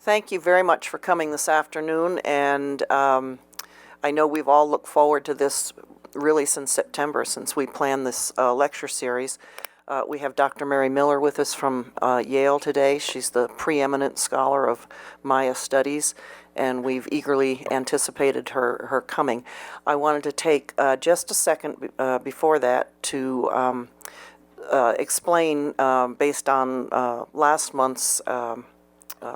Thank you very much for coming this afternoon, and I know we've all looked forward to this really since September, since we planned this lecture series. We have Dr. Mary Miller with us from Yale today. She's the preeminent scholar of Maya studies, and we've eagerly anticipated her coming. I wanted to take just a second before that to explain, based on last month's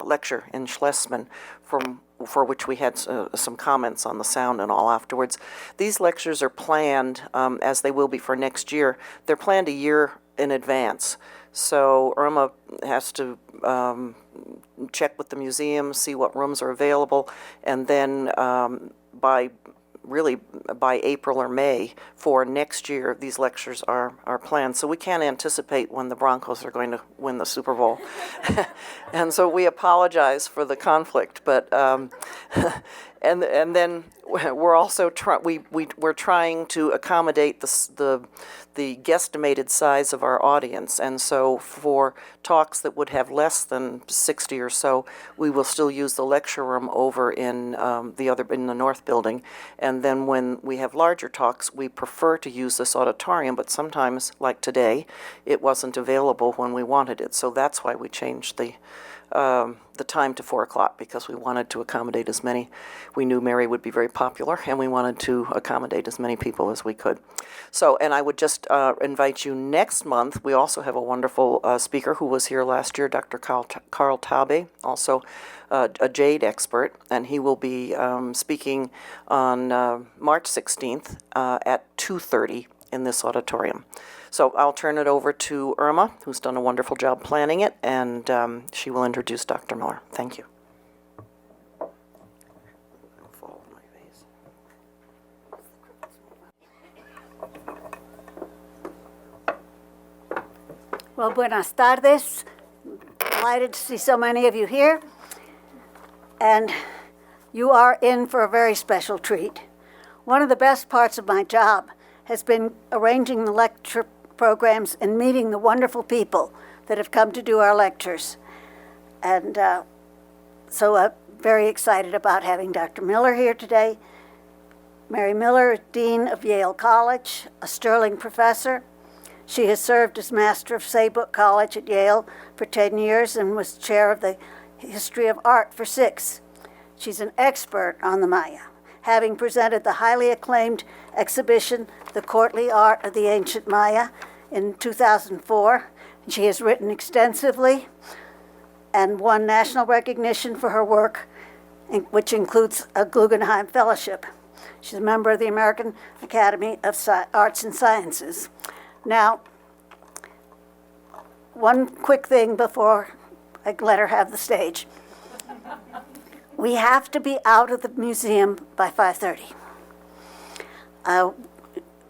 lecture in Schlesman, for which we had some comments on the sound and all afterwards. These lectures are planned, as they will be for next year, they're planned a year in advance. So Irma has to check with the museum, see what rooms are available, and then by April or May for next year, these lectures are planned. So we can't anticipate when the Broncos are going to win the Super Bowl. And so we apologize for the conflict, but and then we're also we're trying to accommodate the guesstimated size of our audience, and so for talks that would have less than 60 or so, we will still use the lecture room over in the North Building, and then when we have larger talks, we prefer to use this auditorium, but sometimes, like today, it wasn't available when we wanted it, so that's why we changed the time to 4 o'clock, because we wanted to accommodate as many. We knew Mary would be very popular, and we wanted to accommodate as many people as we could. So, and I would just invite you next month. We also have a wonderful speaker who was here last year, Dr. Carl Taube, also a jade expert, and he will be speaking on March 16th at 2:30 in this auditorium. So I'll turn it over to Irma, who's done a wonderful job planning it, and she will introduce Dr. Miller. Thank you. Well, buenas tardes. Delighted to see so many of you here. And you are in for a very special treat. One of the best parts of my job has been arranging the lecture programs and meeting the wonderful people that have come to do our lectures. And so I'm very excited about having Dr. Miller here today. Mary Miller is Dean of Yale College, a sterling professor. She has served as Master of Saybrook College at Yale for 10 years and was chair of the History of Art for 6. She's an expert on the Maya, having presented the highly acclaimed exhibition, The Courtly Art of the Ancient Maya, in 2004. She has written extensively and won national recognition for her work, which includes a Guggenheim Fellowship. She's a member of the American Academy of Arts and Sciences. Now, one quick thing before I let her have the stage. We have to be out of the museum by 5:30.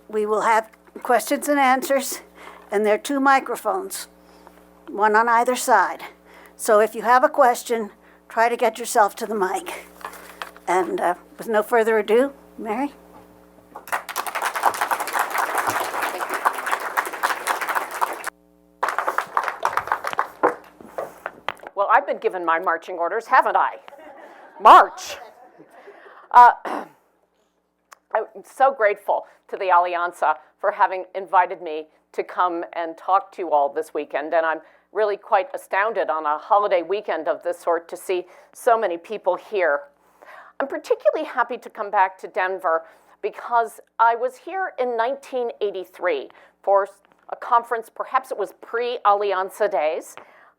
We will have questions and answers, and there are 2 microphones, one on either side. So if you have a question, try to get yourself to the mic. And with no further ado, Mary? Well, I've been given my marching orders, haven't I? March! I'm so grateful to the Alianza for having invited me to come and talk to you all this weekend, and I'm really quite astounded on a holiday weekend of this sort to see so many people here. I'm particularly happy to come back to Denver because I was here in 1983 for a conference, perhaps it was pre-Alianza days,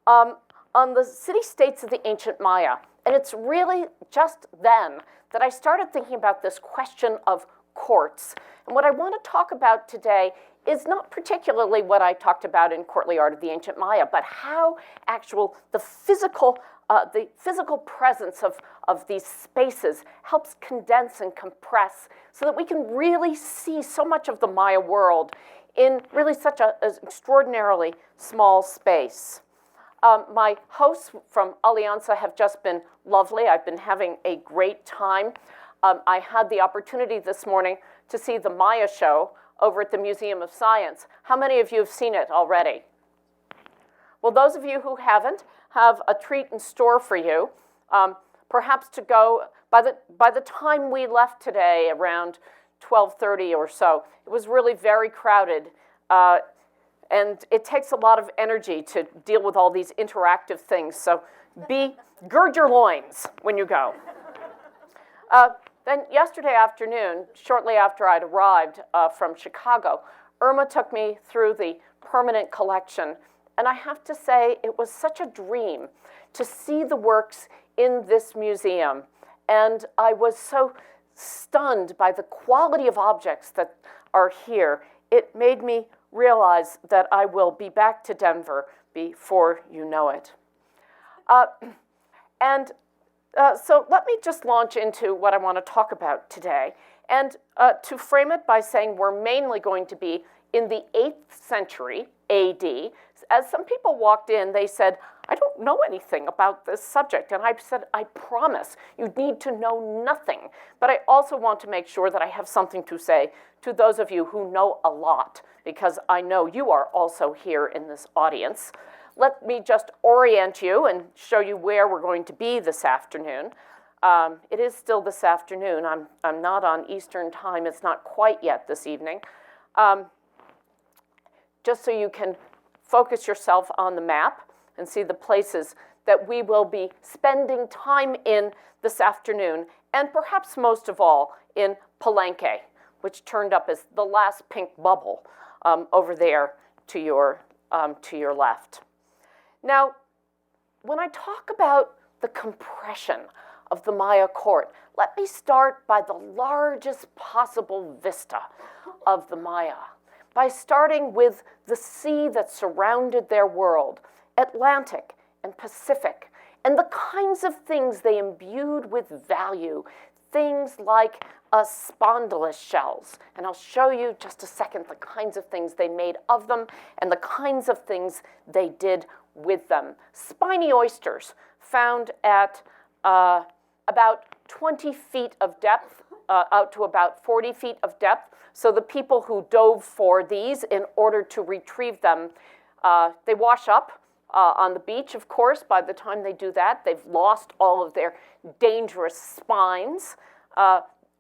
on the city-states of the ancient Maya. And it's really just then that I started thinking about this question of courts. And what I want to talk about today is not particularly what I talked about in Courtly Art of the Ancient Maya, but how the physical presence of these spaces helps condense and compress so that we can really see so much of the Maya world in really such an extraordinarily small space. My hosts from Alianza have just been lovely. I've been having a great time. I had the opportunity this morning to see the Maya show over at the Museum of Science. How many of you have seen it already? Well, those of you who haven't have a treat in store for you. Perhaps to go, by the time we left today, around 12:30 or so, it was really very crowded. And it takes a lot of energy to deal with all these interactive things. So gird your loins when you go. Then yesterday afternoon, shortly after I'd arrived from Chicago, Irma took me through the permanent collection. And I have to say, it was such a dream to see the works in this museum. And I was so stunned by the quality of objects that are here. It made me realize that I will be back to Denver before you know it. So let me just launch into what I want to talk about today. And to frame it by saying we're mainly going to be in the 8th century AD. As some people walked in, they said, I don't know anything about this subject. And I said, I promise, you need to know nothing. But I also want to make sure that I have something to say to those of you who know a lot, because I know you are also here in this audience. Let me just orient you and show you where we're going to be this afternoon. It is still this afternoon. I'm not on Eastern time. It's not quite yet this evening. Just so you can focus yourself on the map and see the places that we will be spending time in this afternoon, and perhaps most of all in Palenque, which turned up as the last pink bubble over there to your left. Now, when I talk about the compression of the Maya court, let me start by the largest possible vista of the Maya, by starting with the sea that surrounded their world, Atlantic and Pacific, and the kinds of things they imbued with value, things like spondylus shells. And I'll show you just a second the kinds of things they made of them and the kinds of things they did with them. Spiny oysters found at about 20 feet of depth, out to about 40 feet of depth. So the people who dove for these in order to retrieve them, they wash up on the beach, of course. By the time they do that, they've lost all of their dangerous spines.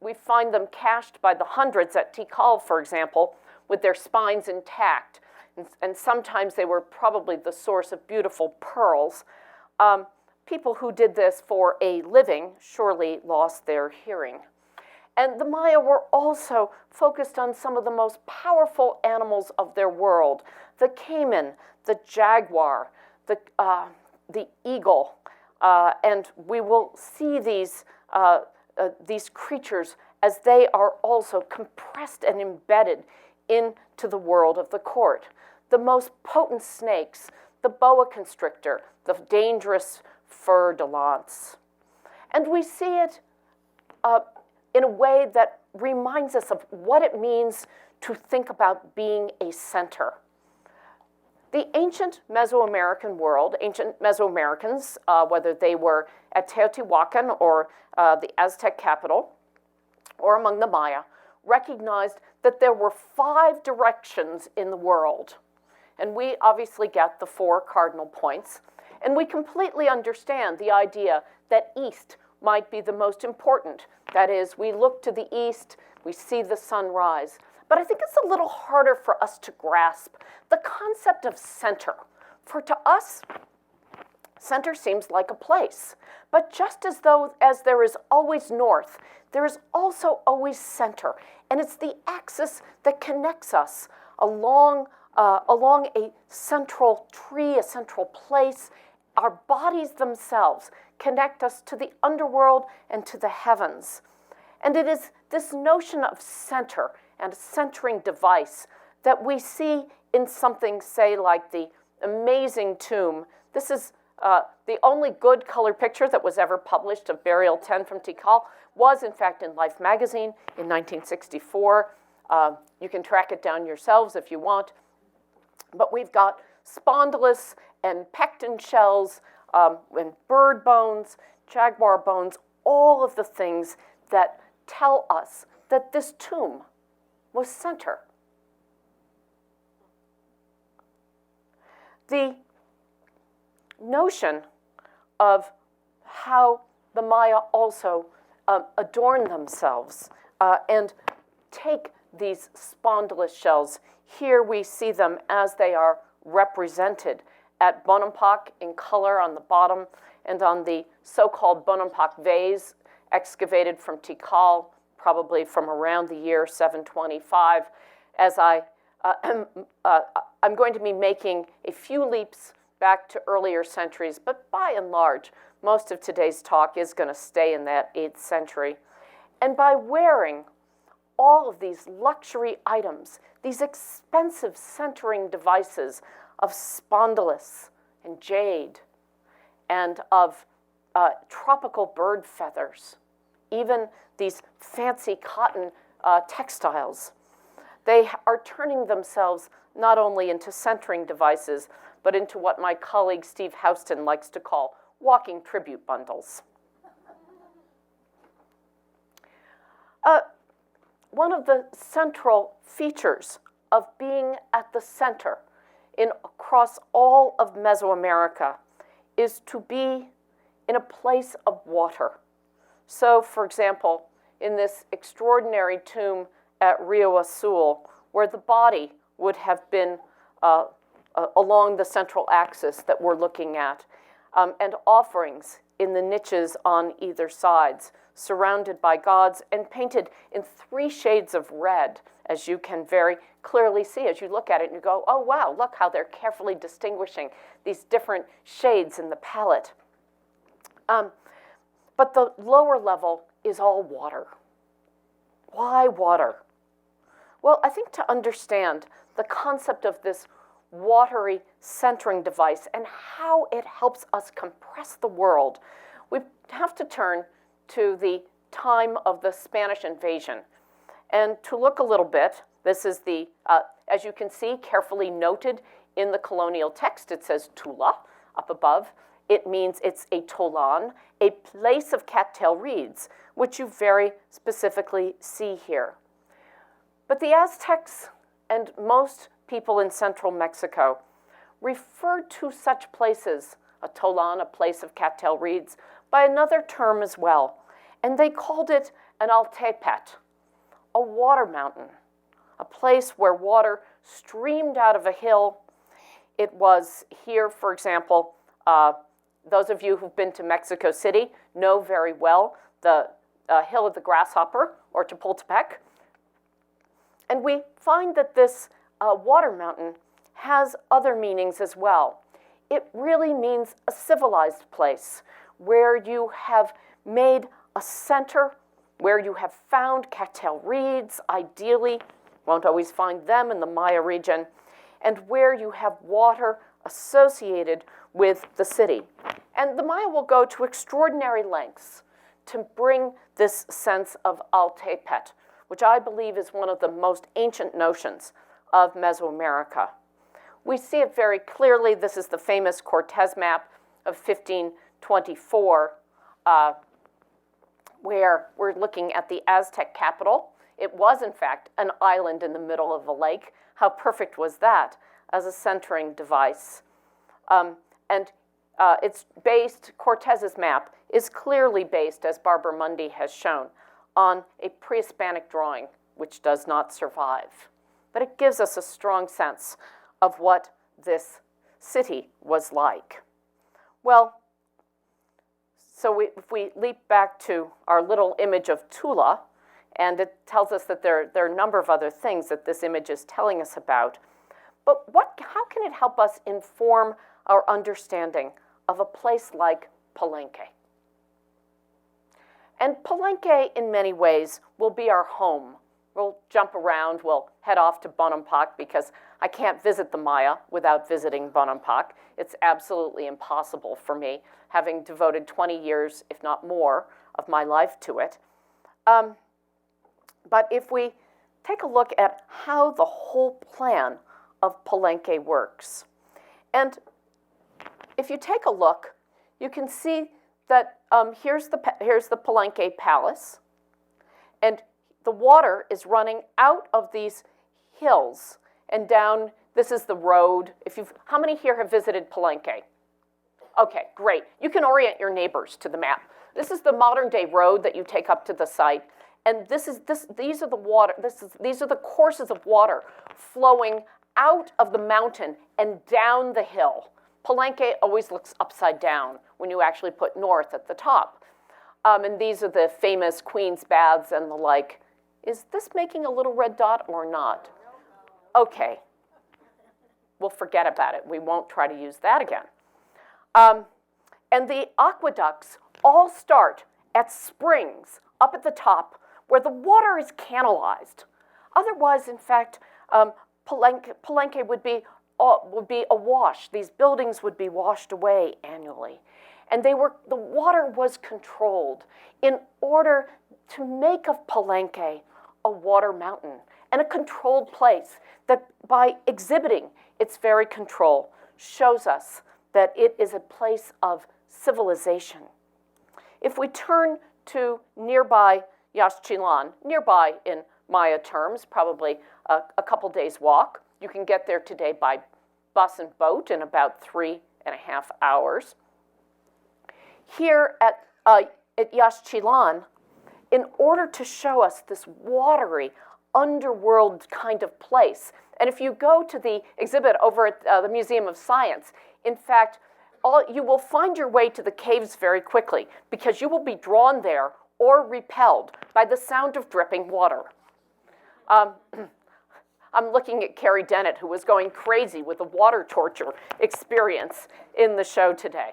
We find them cached by the hundreds at Tikal, for example, with their spines intact. And sometimes they were probably the source of beautiful pearls. People who did this for a living surely lost their hearing. And the Maya were also focused on some of the most powerful animals of their world: the caiman, the jaguar, the eagle. And we will see these creatures as they are also compressed and embedded into the world of the court. The most potent snakes, the boa constrictor, the dangerous fer de lance. And we see it in a way that reminds us of what it means to think about being a center. The ancient Mesoamerican world, ancient Mesoamericans, whether they were at Teotihuacan or the Aztec capital, or among the Maya, recognized that there were 5 directions in the world. And we obviously get the 4 cardinal points. And we completely understand the idea that east might be the most important. That is, we look to the east, we see the sun rise. But I think it's a little harder for us to grasp the concept of center. For to us, center seems like a place. But just as there is always north, there is also always center. And it's the axis that connects us along a central tree, a central place. Our bodies themselves connect us to the underworld and to the heavens. And it is this notion of center and a centering device that we see in something, say, like the amazing tomb. This is the only good color picture that was ever published of Burial 10 from Tikal, was in fact in Life magazine in 1964. You can track it down yourselves if you want. But we've got spondylus and pecten shells, and bird bones, jaguar bones, all of the things that tell us that this tomb was center. The notion of how the Maya also adorn themselves and take these spondylus shells. Here we see them as they are represented at Bonampak in color on the bottom, and on the so-called Bonampak vase excavated from Tikal, probably from around the year 725. As I'm going to be making a few leaps back to earlier centuries, but by and large, most of today's talk is going to stay in that 8th century. And by wearing all of these luxury items, these expensive centering devices of spondylus and jade and of tropical bird feathers, even these fancy cotton textiles, they are turning themselves not only into centering devices, but into what my colleague Steve Houston likes to call walking tribute bundles. One of the central features of being at the center across all of Mesoamerica is to be in a place of water. So, for example, in this extraordinary tomb at Rio Azul, where the body would have been along the central axis that we're looking at, and offerings in the niches on either sides, surrounded by gods and painted in 3 shades of red, as you can very clearly see as you look at it and you go, oh wow, look how they're carefully distinguishing these different shades in the palette. But the lower level is all water. Why water? Well, I think to understand the concept of this watery centering device and how it helps us compress the world, we have to turn to the time of the Spanish invasion. And to look a little bit, this is the, as you can see, carefully noted in the colonial text, it says Tula up above. It means it's a tolan, a place of cattail reeds, which you very specifically see here. But the Aztecs and most people in central Mexico referred to such places, a tolan, a place of cattail reeds, by another term as well. And they called it an altepet, a water mountain, a place where water streamed out of a hill. It was here, for example, those of you who've been to Mexico City know very well the Hill of the Grasshopper, or Chapultepec. And we find that this water mountain has other meanings as well. It really means a civilized place where you have made a center, where you have found cattail reeds, ideally, won't always find them in the Maya region, and where you have water associated with the city. And the Maya will go to extraordinary lengths to bring this sense of altepet, which I believe is one of the most ancient notions of Mesoamerica. We see it very clearly. This is the famous Cortez map of 1524, where we're looking at the Aztec capital. It was, in fact, an island in the middle of a lake. How perfect was that as a centering device? It's based, Cortez's map is clearly based, as Barbara Mundy has shown, on a pre-Hispanic drawing, which does not survive. But it gives us a strong sense of what this city was like. Well, so if we leap back to our little image of Tula, and it tells us that there are a number of other things that this image is telling us about. But how can it help us inform our understanding of a place like Palenque? And Palenque, in many ways, will be our home. We'll jump around, we'll head off to Bonampak because I can't visit the Maya without visiting Bonampak. It's absolutely impossible for me, having devoted 20 years, if not more, of my life to it. But if we take a look at how the whole plan of Palenque works, and if you take a look, you can see that here's the Palenque Palace, and the water is running out of these hills and down. This is the road. How many here have visited Palenque? Okay, great. You can orient your neighbors to the map. This is the modern day road that you take up to the site. And these are the courses of water flowing out of the mountain and down the hill. Palenque always looks upside down when you actually put north at the top. And these are the famous Queen's Baths and the like. Is this making a little red dot or not? Okay. We'll forget about it. We won't try to use that again. And the aqueducts all start at springs up at the top where the water is canalized. Otherwise, in fact, Palenque would be awash. These buildings would be washed away annually. And the water was controlled in order to make of Palenque a water mountain and a controlled place that, by exhibiting its very control, shows us that it is a place of civilization. If we turn to nearby Yaxchilan, nearby in Maya terms, probably a couple days walk. You can get there today by bus and boat in about 3.5 hours. Here at Yaxchilan, in order to show us this watery, underworld kind of place, and if you go to the exhibit over at the Museum of Science, in fact, you will find your way to the caves very quickly because you will be drawn there or repelled by the sound of dripping water. I'm looking at Carrie Dennett, who was going crazy with the water torture experience in the show today.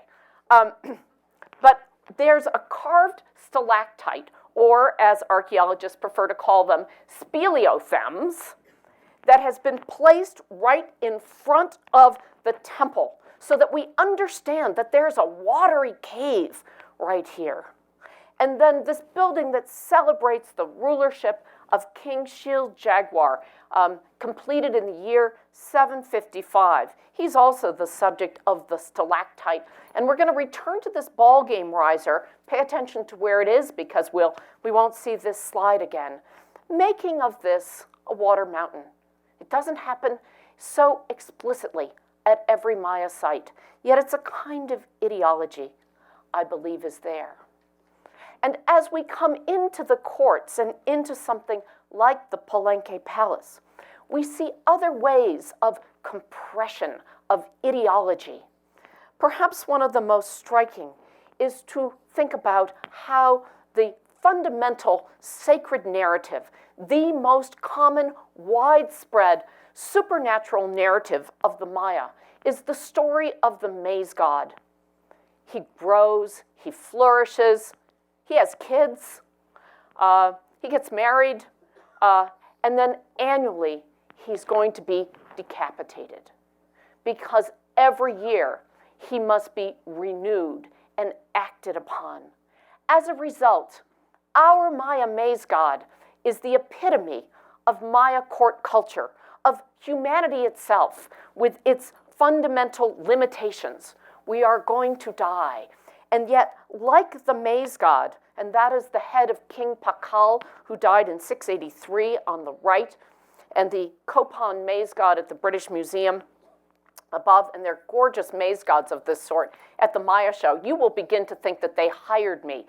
But there's a carved stalactite, or as archaeologists prefer to call them, speleothems, that has been placed right in front of the temple so that we understand that there's a watery cave right here. And then this building that celebrates the rulership of King Shil Jaguar, completed in the year 755. He's also the subject of the stalactite. And we're going to return to this ball game riser. Pay attention to where it is because we won't see this slide again. Making of this a water mountain. It doesn't happen so explicitly at every Maya site, yet it's a kind of ideology I believe is there. And as we come into the courts and into something like the Palenque Palace, we see other ways of compression, of ideology. Perhaps one of the most striking is to think about how the fundamental sacred narrative, the most common, widespread, supernatural narrative of the Maya, is the story of the maize god. He grows, he flourishes, he has kids, he gets married, and then annually he's going to be decapitated because every year he must be renewed and acted upon. As a result, our Maya maize god is the epitome of Maya court culture, of humanity itself with its fundamental limitations. We are going to die. And yet, like the maize god, and that is the head of King Pakal, who died in 683 on the right, and the Copan maize god at the British Museum above, and they're gorgeous maize gods of this sort at the Maya show. You will begin to think that they hired me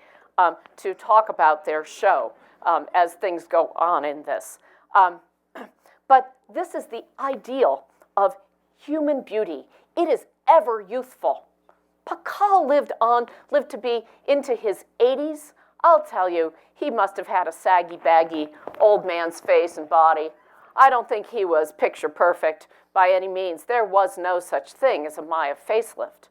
to talk about their show as things go on in this. But this is the ideal of human beauty. It is ever youthful. Pakal lived to be into his 80s. I'll tell you, he must have had a saggy, baggy old man's face and body. I don't think he was picture perfect by any means. There was no such thing as a Maya facelift.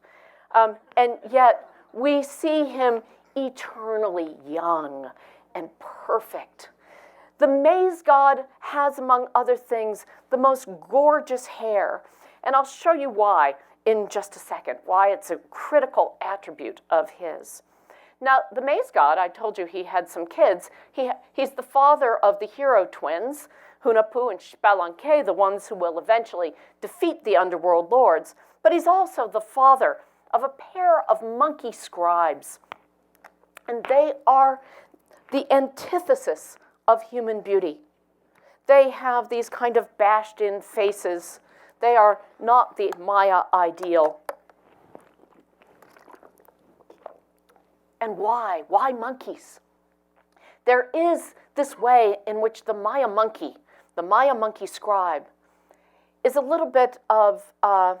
And yet, we see him eternally young and perfect. The maize god has, among other things, the most gorgeous hair. And I'll show you why in just a second, why it's a critical attribute of his. Now, the maize god, I told you he had some kids. He's the father of the hero twins, Hunahpu and Xbalanque, the ones who will eventually defeat the underworld lords. But he's also the father of a pair of monkey scribes. And they are the antithesis of human beauty. They have these kind of bashed-in faces. They are not the Maya ideal. And why? Why monkeys? There is this way in which the Maya monkey scribe, is a little bit of, I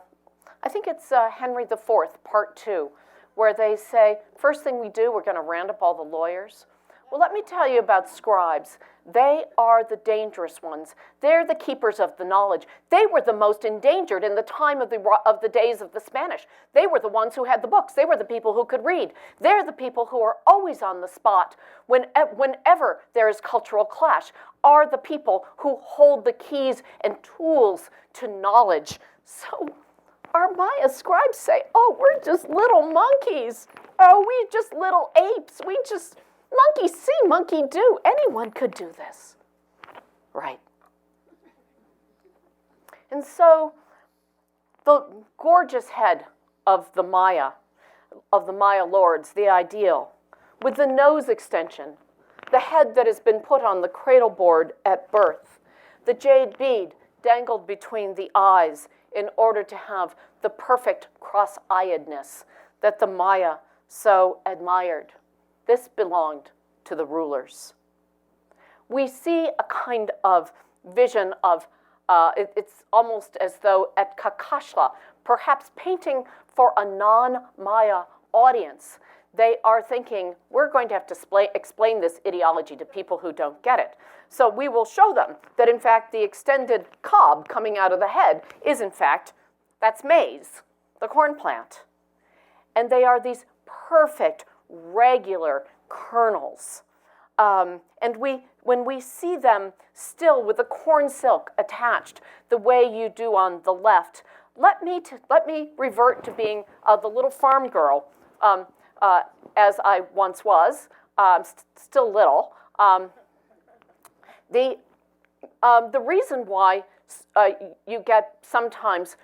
think it's Henry IV, Part 2, where they say, first thing we do, we're going to round up all the lawyers. Well, let me tell you about scribes. They are the dangerous ones. They're the keepers of the knowledge. They were the most endangered in the time of the days of the Spanish. They were the ones who had the books. They were the people who could read. They're the people who are always on the spot whenever there is cultural clash, are the people who hold the keys and tools to knowledge. So our Maya scribes say, oh, we're just little monkeys. Oh, we just little apes. We just... Monkey see, monkey do. Anyone could do this. Right. And so the gorgeous head of the Maya lords, the ideal, with the nose extension, the head that has been put on the cradle board at birth, the jade bead dangled between the eyes in order to have the perfect cross-eyedness that the Maya so admired. This belonged to the rulers. We see a kind of vision of, it's almost as though at Kakashla, perhaps painting for a non-Maya audience, they are thinking, we're going to have to explain this ideology to people who don't get it. So we will show them that, in fact, the extended cob coming out of the head is, in fact, that's maize, the corn plant. And they are these perfect, regular kernels. And when we see them still with the corn silk attached, the way you do on the left, let me revert to being the little farm girl, as I once was, still little. The reason why you get sometimes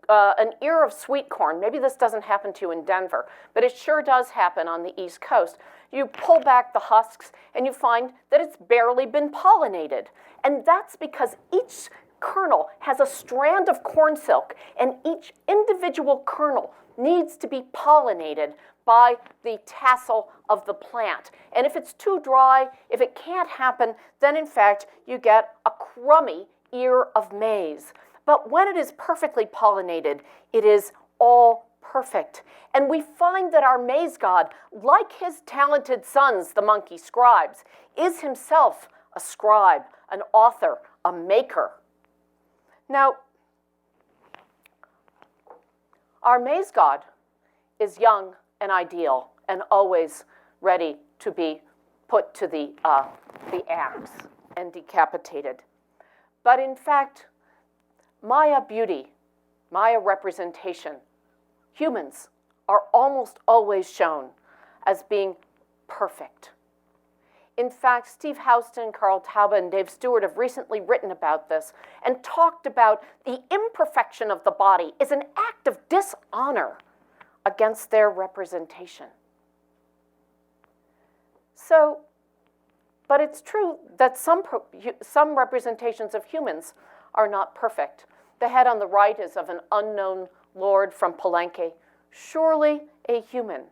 an ear of sweet corn, maybe this doesn't happen to you in Denver, but it sure does happen on the East Coast. You pull back the husks and you find that it's barely been pollinated. And that's because each kernel has a strand of corn silk, and each individual kernel needs to be pollinated by the tassel of the plant. And if it's too dry, if it can't happen, then in fact you get a crummy ear of maize. But when it is perfectly pollinated, it is all perfect. And we find that our maize god, like his talented sons, the monkey scribes, is himself a scribe, an author, a maker. Now, our maize god is young and ideal and always ready to be put to the axe and decapitated. But in fact, Maya beauty, Maya representation, humans are almost always shown as being perfect. In fact, Steve Houston, Carl Taube, and Dave Stewart have recently written about this and talked about the imperfection of the body is an act of dishonor against their representation. So, but it's true that some representations of humans are not perfect. The head on the right is of an unknown lord from Palenque, surely a human.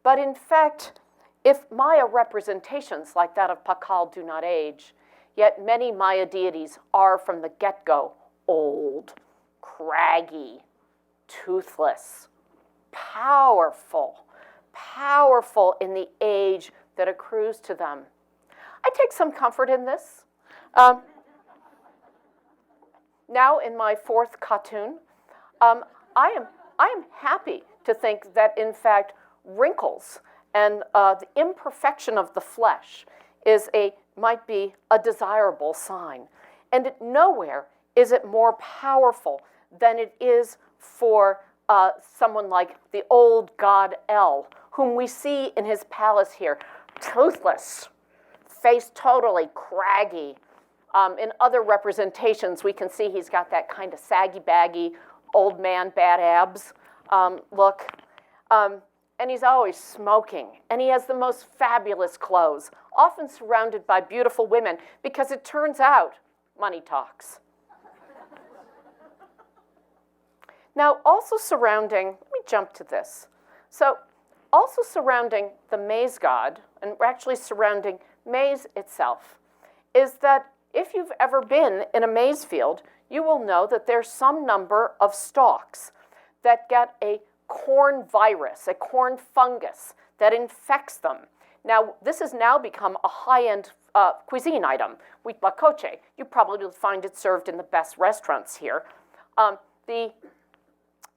But in fact, if Maya representations like that of Pakal do not age, yet many Maya deities are from the get-go old, craggy, toothless, powerful in the age that accrues to them. I take some comfort in this. Now in my fourth cartoon, I am happy to think that in fact wrinkles and the imperfection of the flesh might be a desirable sign. And nowhere is it more powerful than it is for someone like the old god El, whom we see in his palace here, toothless, face totally craggy. In other representations, we can see he's got that kind of saggy-baggy, old man, bad abs look. And he's always smoking. And he has the most fabulous clothes, often surrounded by beautiful women, because it turns out money talks. Now, also surrounding, let me jump to this. So also surrounding the maize god, and actually surrounding maize itself, is that if you've ever been in a maize field, you will know that there's some number of stalks that get a corn virus, a corn fungus that infects them. Now, this has now become a high-end cuisine item, wheat bacoche. You probably will find it served in the best restaurants here. The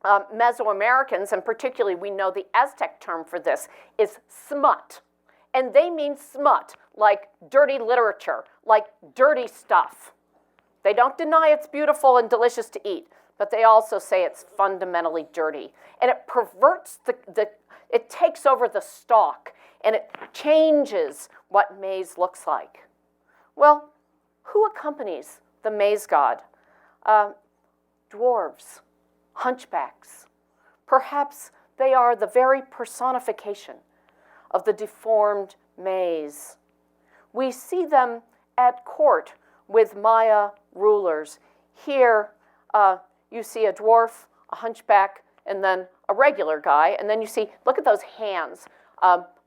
Mesoamericans, and particularly we know the Aztec term for this, is smut. And they mean smut, like dirty literature, like dirty stuff. They don't deny it's beautiful and delicious to eat, but they also say it's fundamentally dirty. And it perverts it takes over the stalk, and it changes what maize looks like. Well, who accompanies the maize god? Dwarves, hunchbacks. Perhaps they are the very personification of the deformed maize. We see them at court with Maya rulers. Here you see a dwarf, a hunchback, and then a regular guy, and then you see, look at those hands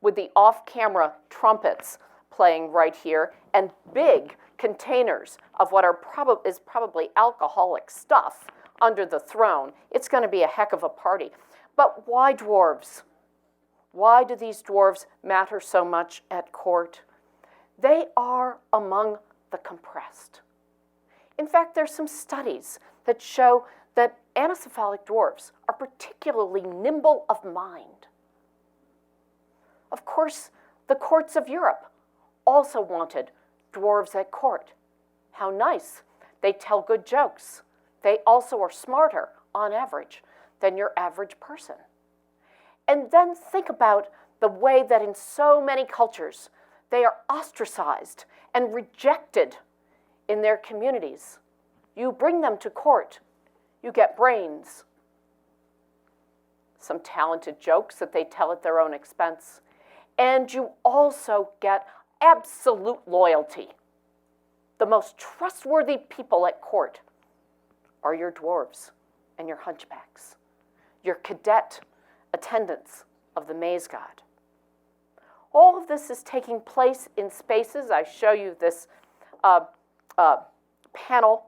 with the off-camera trumpets playing right here, and big containers of what is probably alcoholic stuff under the throne. It's going to be a heck of a party. But why dwarves? Why do these dwarves matter so much at court? They are among the compressed. In fact, there's some studies that show that anencephalic dwarves are particularly nimble of mind. Of course, the courts of Europe also wanted dwarves at court. How nice. They tell good jokes. They also are smarter, on average, than your average person. And then think about the way that in so many cultures, they are ostracized and rejected in their communities. You bring them to court, you get brains, some talented jokes that they tell at their own expense, and you also get absolute loyalty. The most trustworthy people at court are your dwarves and your hunchbacks, your cadet attendants of the maize god. All of this is taking place in spaces. I show you this panel,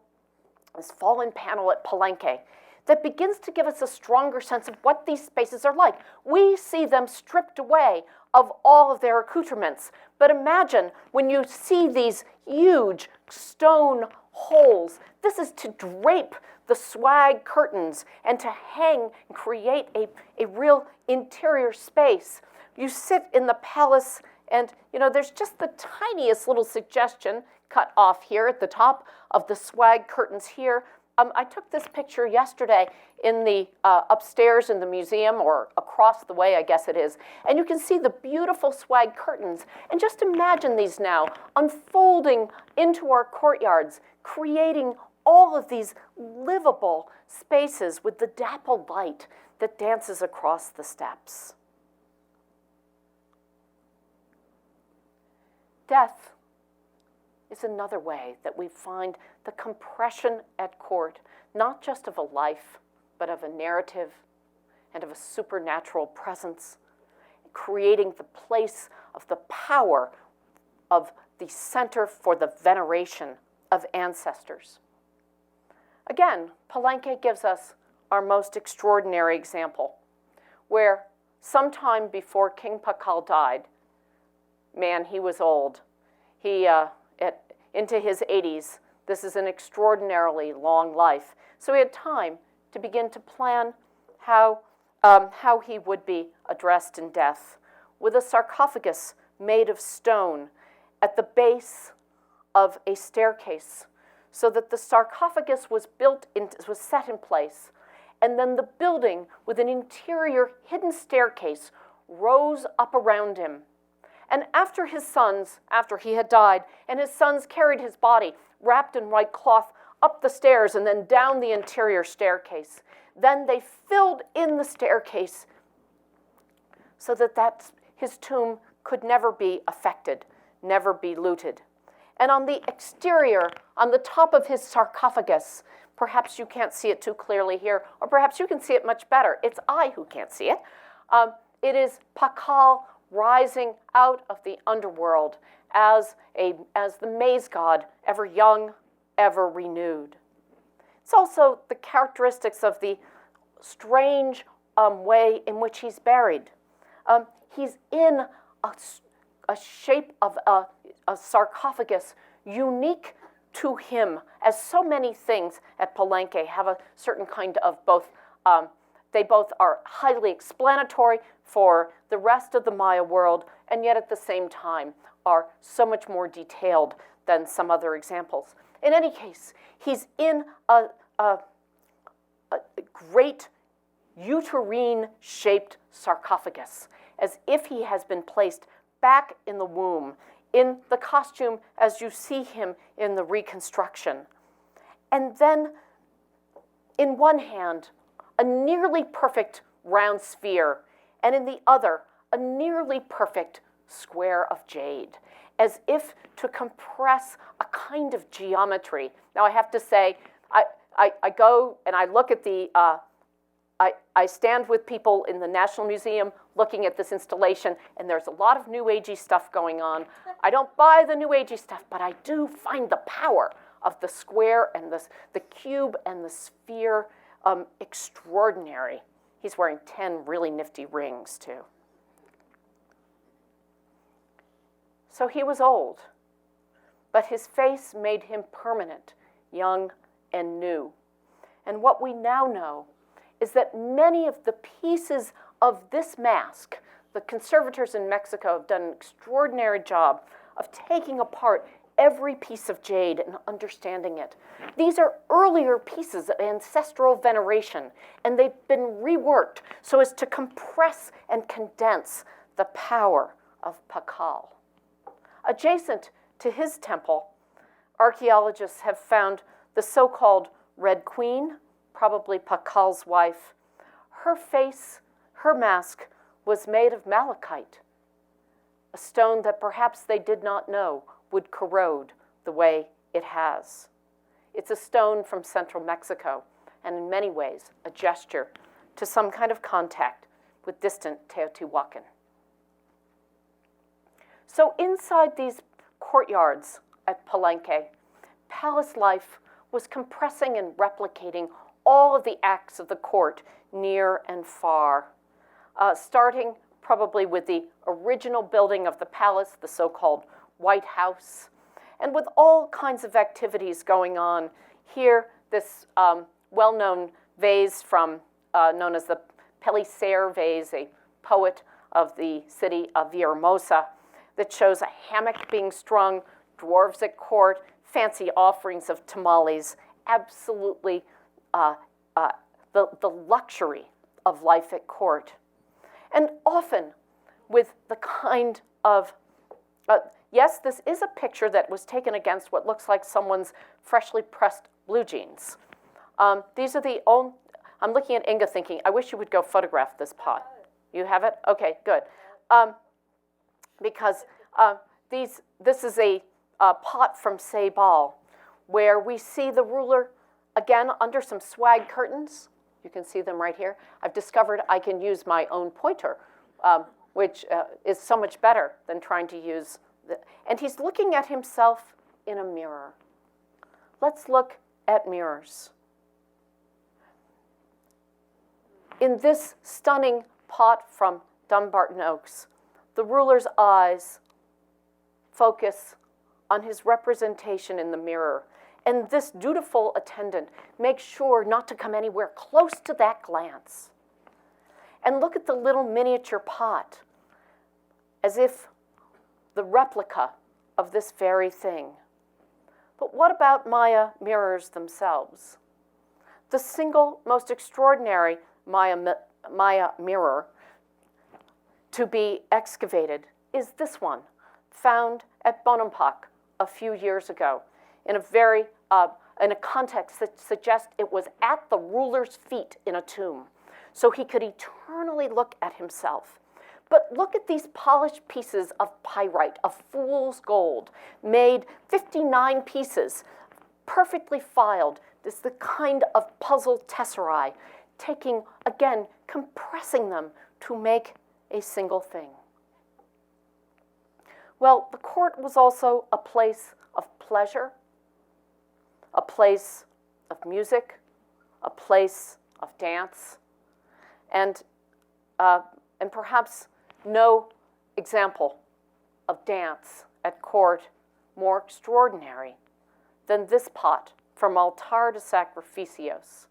this fallen panel at Palenque, that begins to give us a stronger sense of what these spaces are like. We see them stripped away of all of their accoutrements. But imagine when you see these huge stone holes. This is to drape the swag curtains and to hang and create a real interior space. You sit in the palace and, there's just the tiniest little suggestion cut off here at the top of the swag curtains here. I took this picture yesterday in the upstairs in the museum, or across the way, I guess it is. And you can see the beautiful swag curtains. And just imagine these now unfolding into our courtyards, creating all of these livable spaces with the dappled light that dances across the steps. Death is another way that we find the compression at court, not just of a life, but of a narrative and of a supernatural presence, creating the place of the power of the center for the veneration of ancestors. Again, Palenque gives us our most extraordinary example, where sometime before King Pakal died, man, he was old. He, into his 80s, this is an extraordinarily long life. So he had time to begin to plan how he would be addressed in death, with a sarcophagus made of stone at the base of a staircase, so that the sarcophagus was set in place, and then the building with an interior hidden staircase rose up around him. And after he had died, and his sons carried his body wrapped in white cloth up the stairs and then down the interior staircase, then they filled in the staircase so that his tomb could never be affected, never be looted. And on the exterior, on the top of his sarcophagus, perhaps you can't see it too clearly here, or perhaps you can see it much better. It's I who can't see it. It is Pakal rising out of the underworld as the maize god, ever young, ever renewed. It's also the characteristics of the strange way in which he's buried. He's in a shape of a sarcophagus unique to him, as so many things at Palenque have a certain kind of both, they both are highly explanatory for the rest of the Maya world, and yet at the same time are so much more detailed than some other examples. In any case, he's in a great uterine-shaped sarcophagus, as if he has been placed back in the womb, in the costume as you see him in the reconstruction. And then, in one hand, a nearly perfect round sphere, and in the other, a nearly perfect square of jade, as if to compress a kind of geometry. Now, I have to say, I go and I look at the, I stand with people in the National Museum looking at this installation, and there's a lot of New Agey stuff going on. I don't buy the New Agey stuff, but I do find the power of the square and the cube and the sphere extraordinary. He's wearing 10 really nifty rings, too. So he was old, but his face made him permanent, young and new. And what we now know is that many of the pieces of this mask, the conservators in Mexico have done an extraordinary job of taking apart every piece of jade and understanding it. These are earlier pieces of ancestral veneration, and they've been reworked so as to compress and condense the power of Pakal. Adjacent to his temple, archaeologists have found the so-called Red Queen, probably Pakal's wife. Her face, her mask, was made of malachite, a stone that perhaps they did not know would corrode the way it has. It's a stone from central Mexico, and in many ways, a gesture to some kind of contact with distant Teotihuacan. So inside these courtyards at Palenque, palace life was compressing and replicating all of the acts of the court, near and far, starting probably with the original building of the palace, the so-called White House, and with all kinds of activities going on. Here, this well-known vase from, known as the Pellicer vase, a poet of the city of Villahermosa, that shows a hammock being strung, dwarves at court, fancy offerings of tamales, absolutely the luxury of life at court. And often with the kind of, yes, this is a picture that was taken against what looks like someone's freshly pressed blue jeans. These are the old, I'm looking at Inga thinking, I wish you would go photograph this pot. You have it? Okay, good. Because this is a pot from Ceibal, where we see the ruler, again, under some swag curtains. You can see them right here. I've discovered I can use my own pointer, which is so much better than trying to use and he's looking at himself in a mirror. Let's look at mirrors. In this stunning pot from Dumbarton Oaks, the ruler's eyes focus on his representation in the mirror, and this dutiful attendant makes sure not to come anywhere close to that glance. And look at the little miniature pot, as if the replica of this very thing. But what about Maya mirrors themselves? The single most extraordinary Maya mirror to be excavated is this one, found at Bonampak a few years ago in a context that suggests it was at the ruler's feet in a tomb, so he could eternally look at himself. But look at these polished pieces of pyrite, of fool's gold, made 59 pieces, perfectly filed. This is the kind of puzzle tesserae, taking, again, compressing them to make a single thing. Well, the court was also a place of pleasure, a place of music, a place of dance, and perhaps no example of dance at court more extraordinary than this pot from Altar de Sacrificios.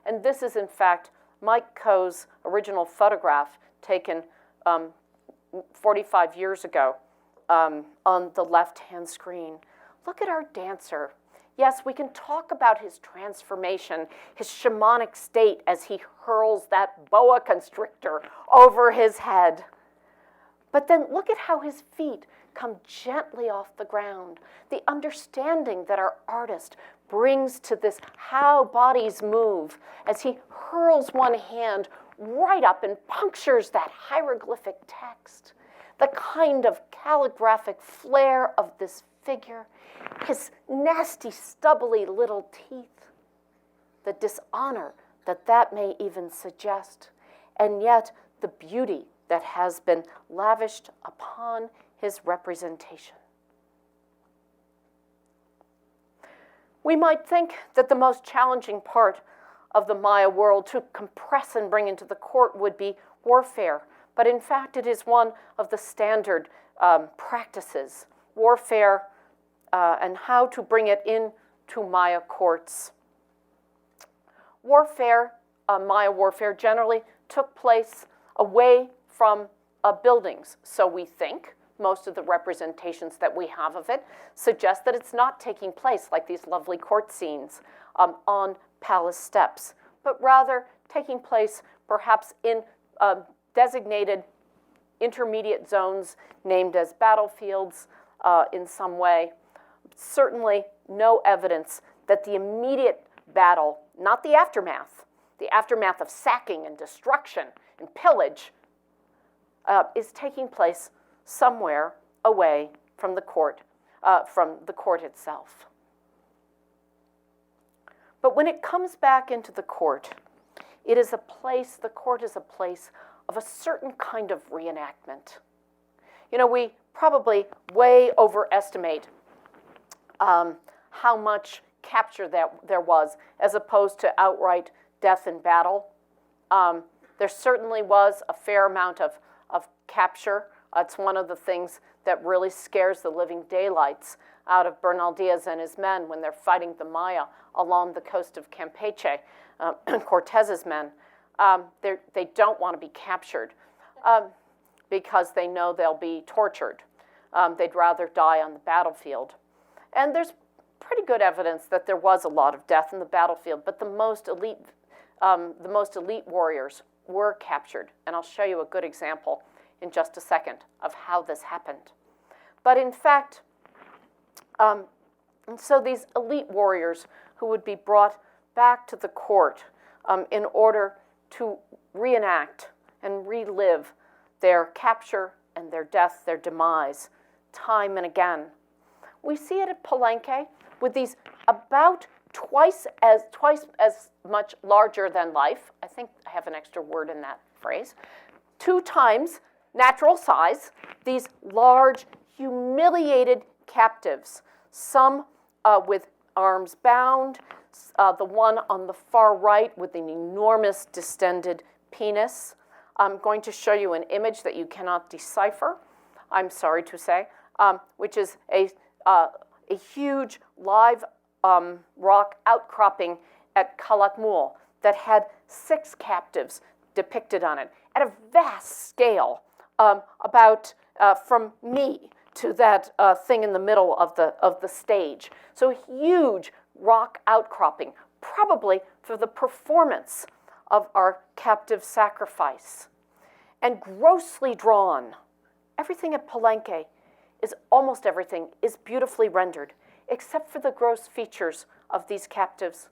And this is, in fact, Mike Coe's original photograph taken 45 years ago on the left-hand screen. Look at our dancer. Yes, we can talk about his transformation, his shamanic state as he hurls that boa constrictor over his head. But then look at how his feet come gently off the ground. The understanding that our artist brings to this how bodies move as he hurls one hand right up and punctures that hieroglyphic text. The kind of calligraphic flair of this figure, his nasty, stubbly little teeth, the dishonor that may even suggest, and yet the beauty that has been lavished upon his representation. We might think that the most challenging part of the Maya world to compress and bring into the court would be warfare, but in fact it is one of the standard practices, warfare and how to bring it into Maya courts. Warfare, Maya warfare, generally took place away from buildings, so we think. Most of the representations that we have of it suggest that it's not taking place like these lovely court scenes on palace steps, but rather taking place perhaps in designated intermediate zones named as battlefields in some way. Certainly no evidence that the immediate battle, not the aftermath of sacking and destruction and pillage, is taking place somewhere away from the court itself. But when it comes back into the court, the court is a place of a certain kind of reenactment. You know, we probably way overestimate how much capture there was as opposed to outright death in battle. There certainly was a fair amount of capture. It's one of the things that really scares the living daylights out of Bernal Diaz and his men when they're fighting the Maya along the coast of Campeche, Cortez's men. They don't want to be captured because they know they'll be tortured. They'd rather die on the battlefield. And there's pretty good evidence that there was a lot of death in the battlefield, but the most elite warriors were captured. And I'll show you a good example in just a second of how this happened. But in fact, and so these elite warriors who would be brought back to the court in order to reenact and relive their capture and their death, their demise, time and again. We see it at Palenque with these about twice as much larger than life. I think I have an extra word in that phrase. 2 times natural size, these large, humiliated captives, some with arms bound, the one on the far right with an enormous distended penis. I'm going to show you an image that you cannot decipher, I'm sorry to say, which is a huge live rock outcropping at Calakmul that had 6 captives depicted on it at a vast scale, about from me to that thing in the middle of the stage. So a huge rock outcropping, probably for the performance of our captive sacrifice. And grossly drawn. Everything at Palenque almost everything is beautifully rendered, except for the gross features of these captives.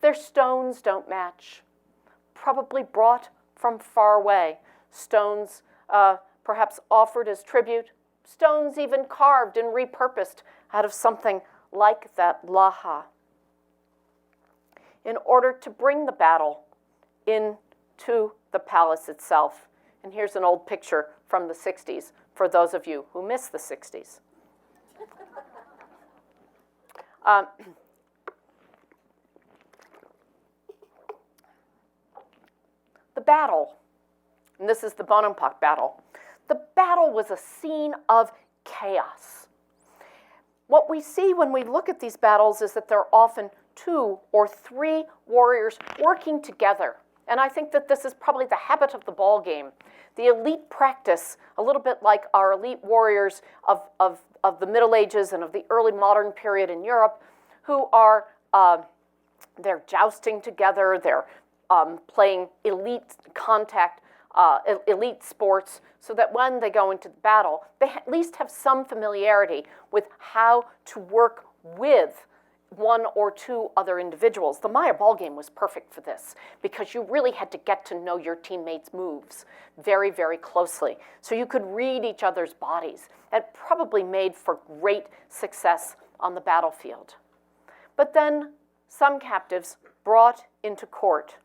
Their stones don't match, probably brought from far away. Stones perhaps offered as tribute, stones even carved and repurposed out of something like that laja. In order to bring the battle into the palace itself, And here's an old picture from the 60s for those of you who miss the 60s. The battle, and this is the Bonaparte battle. The battle was a scene of chaos. What we see when we look at these battles is that there are often 2 or 3 warriors working together. And I think that this is probably the habit of the ball game. The elite practice, a little bit like our elite warriors of the Middle Ages and of the early modern period in Europe, who are, they're jousting together, they're playing elite contact, elite sports, so that when they go into battle, they at least have some familiarity with how to work with 1 or 2 other individuals. The Maya ball game was perfect for this because you really had to get to know your teammates' moves very, very closely. So you could read each other's bodies. It probably made for great success on the battlefield. But then some captives brought into court.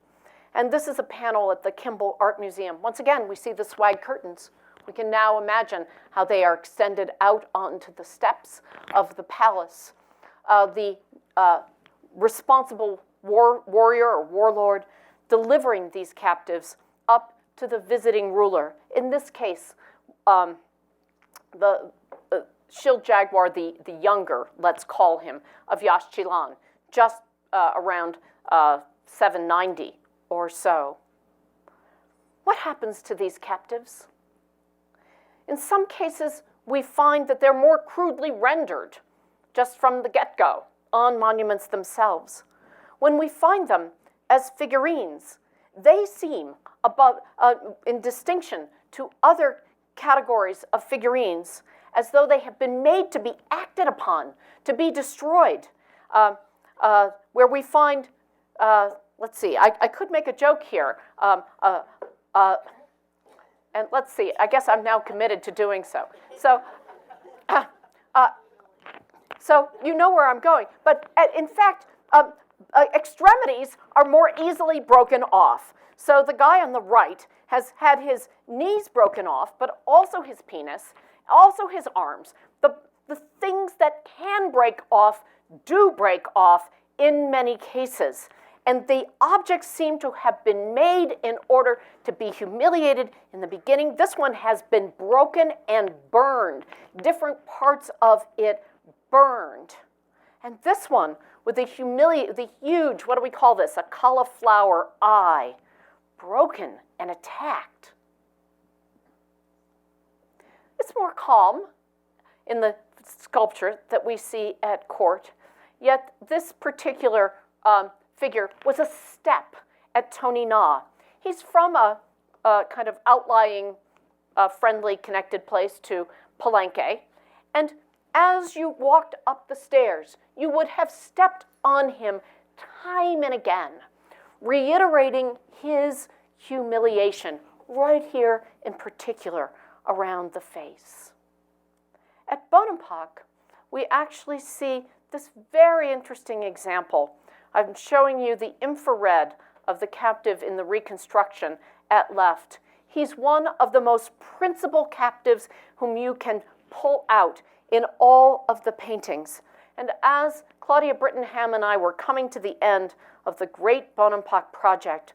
And this is a panel at the Kimball Art Museum. Once again, we see the swag curtains. We can now imagine how they are extended out onto the steps of the palace. The responsible warrior or warlord delivering these captives up to the visiting ruler. In this case, the Shil Jaguar, the younger, let's call him, of Yaxchilan, just around 790 or so. What happens to these captives? In some cases, we find that they're more crudely rendered just from the get-go on monuments themselves. When we find them as figurines, they seem above, in distinction to other categories of figurines, as though they have been made to be acted upon, to be destroyed. Where we find, let's see, I could make a joke here. And let's see, I guess I'm now committed to doing so. So you know where I'm going. But in fact, extremities are more easily broken off. So the guy on the right has had his knees broken off, but also his penis, also his arms. The things that can break off do break off in many cases. And the objects seem to have been made in order to be humiliated in the beginning. This one has been broken and burned, different parts of it burned. And this one with the huge, what do we call this? A cauliflower eye, broken and attacked. It's more calm in the sculpture that we see at court, yet this particular figure was a step at Tony Na. He's from a kind of outlying, friendly, connected place to Palenque, and as you walked up the stairs, you would have stepped on him time and again, reiterating his humiliation, right here in particular around the face. At Bonaparte, we actually see this very interesting example. I'm showing you the infrared of the captive in the reconstruction at left. He's one of the most principal captives whom you can pull out in all of the paintings. And as Claudia Brittenham and I were coming to the end of the great Bonaparte project,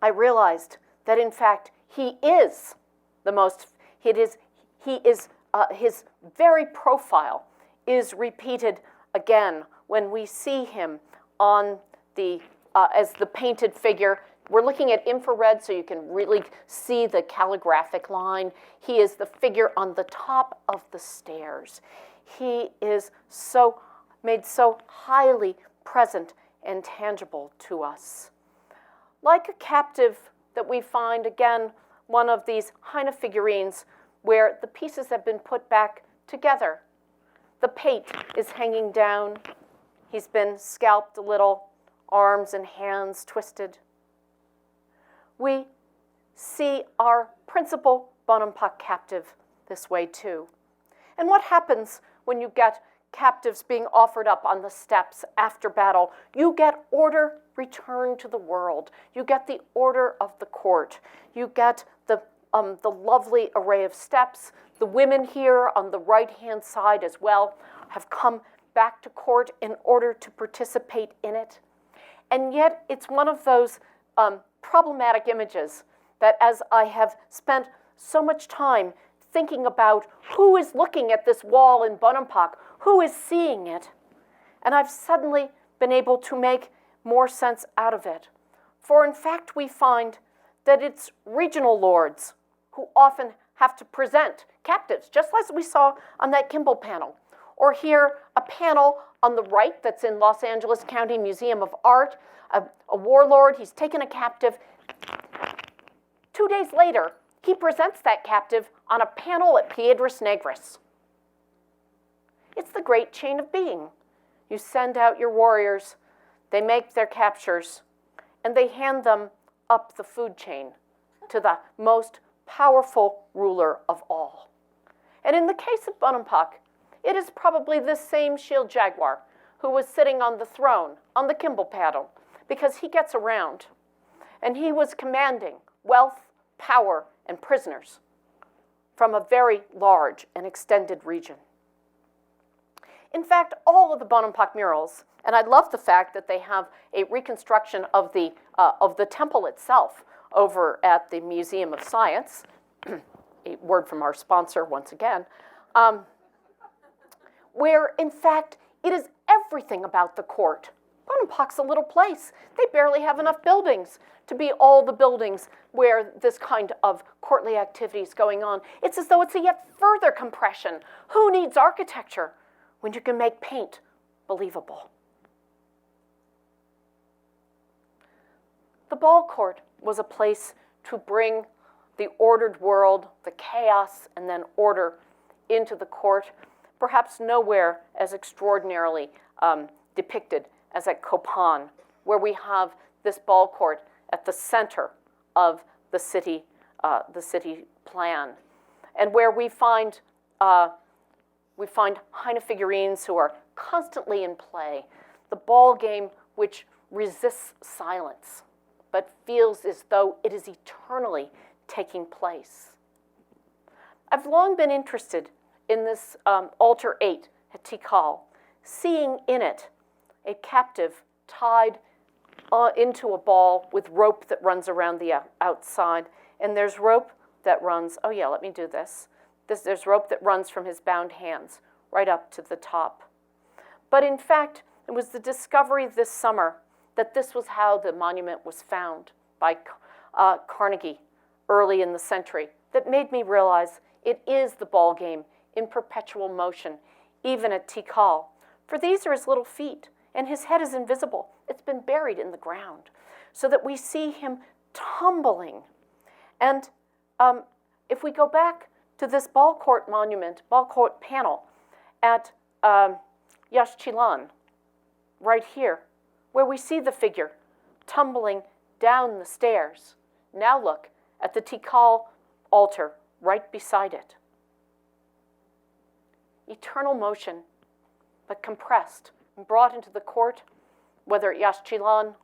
I realized that in fact he is the most, his very profile is repeated again when we see him on the, as the painted figure. We're looking at infrared so you can really see the calligraphic line. He is the figure on the top of the stairs. He is so made so highly present and tangible to us. Like a captive that we find, again, one of these Heine figurines where the pieces have been put back together. The pate is hanging down. He's been scalped a little, arms and hands twisted. We see our principal Bonaparte captive this way too. And what happens when you get captives being offered up on the steps after battle. You get order returned to the world. You get the order of the court. You get the lovely array of steps. The women here on the right-hand side as well have come back to court in order to participate in it. And yet it's one of those problematic images that, as I have spent so much time thinking about who is looking at this wall in Bonampak, who is seeing it, and I've suddenly been able to make more sense out of it. For in fact, we find that it's regional lords who often have to present captives, just as we saw on that Kimball panel. Or here, a panel on the right that's in Los Angeles County Museum of Art, a warlord, he's taken a captive. 2 days later, he presents that captive on a panel at Piedras Negras. It's the great chain of being. You send out your warriors, they make their captures, and they hand them up the food chain to the most powerful ruler of all. And in the case of Bonampak, it is probably this same shield jaguar who was sitting on the throne, on the Kimball panel, because he gets around. And he was commanding wealth, power, and prisoners from a very large and extended region. In fact, all of the Bonampak murals, and I love the fact that they have a reconstruction of the temple itself over at the Museum of Science, a word from our sponsor once again, where in fact it is everything about the court. Bonampak's a little place. They barely have enough buildings to be all the buildings where this kind of courtly activity is going on. It's as though it's a yet further compression. Who needs architecture when you can make paint believable? The ball court was a place to bring the ordered world, the chaos, and then order into the court, perhaps nowhere as extraordinarily depicted as at Copan, where we have this ball court at the center of the city plan, and where we find Heine figurines who are constantly in play, the ball game which resists silence, but feels as though it is eternally taking place. I've long been interested in this altar 8 at Tikal, seeing in it a captive tied into a ball with rope that runs around the outside, and there's rope that runs, oh yeah, let me do this. There's rope that runs from his bound hands right up to the top. But in fact, it was the discovery this summer that this was how the monument was found by Carnegie early in the century that made me realize it is the ball game in perpetual motion, even at Tikal. For these are his little feet, and his head is invisible. It's been buried in the ground, so that we see him tumbling. And if we go back to this ball court monument, ball court panel at Yaxchilan, right here, where we see the figure tumbling down the stairs. Now look at the Tikal altar right beside it. Eternal motion, but compressed and brought into the court, whether at Yaxchilan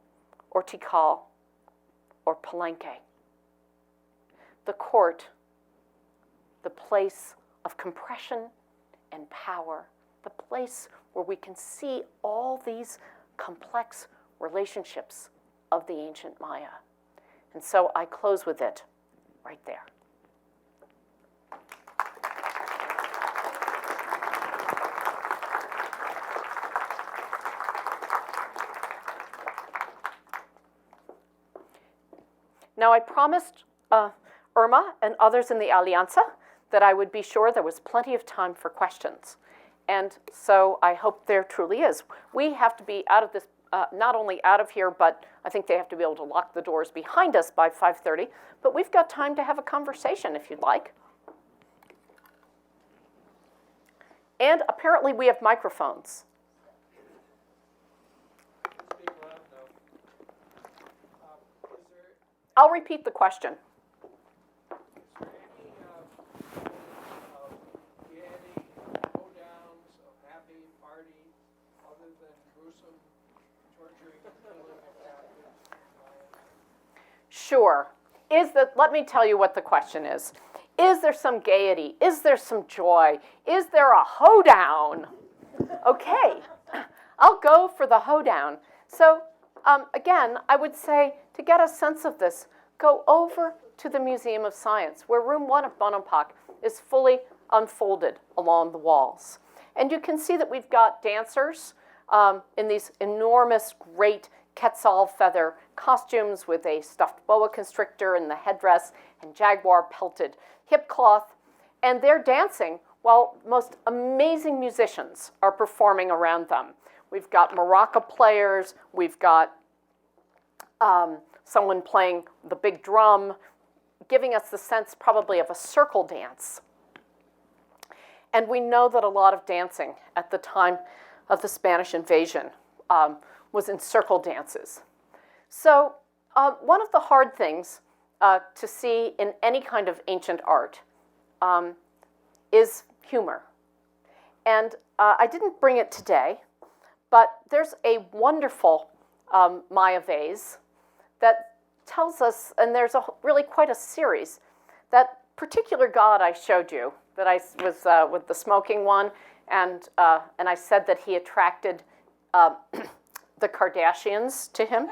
or Tikal or Palenque. The court, the place of compression and power, the place where we can see all these complex relationships of the ancient Maya. And so I close with it right there. Now, I promised Irma and others in the Alianza that I would be sure there was plenty of time for questions. And so I hope there truly is. We have to be out of this, not only out of here, but I think they have to be able to lock the doors behind us by 5:30. But we've got time to have a conversation if you'd like. And apparently we have microphones. I'll repeat the question. Is there any beheading, hoedowns of happy Sure. Let me tell you what the question is. Is there some gaiety? Is there some joy? Is there a hoedown? Okay, I'll go for the hoedown. So again, I would say to get a sense of this, go over to the Museum of Science, where room 1 of Bonampak is fully unfolded along the walls. And you can see that we've got dancers in these enormous, great Quetzal feather costumes with a stuffed boa constrictor in the headdress and jaguar pelted hip cloth. And they're dancing while most amazing musicians are performing around them. We've got maraca players, we've got someone playing the big drum, giving us the sense probably of a circle dance. And we know that a lot of dancing at the time of the Spanish invasion was in circle dances. So one of the hard things to see in any kind of ancient art is humor. And I didn't bring it today, but there's a wonderful Maya vase that tells us, and there's really quite a series, that particular god I showed you, that I was with the smoking one, and I said that he attracted the Kardashians to him.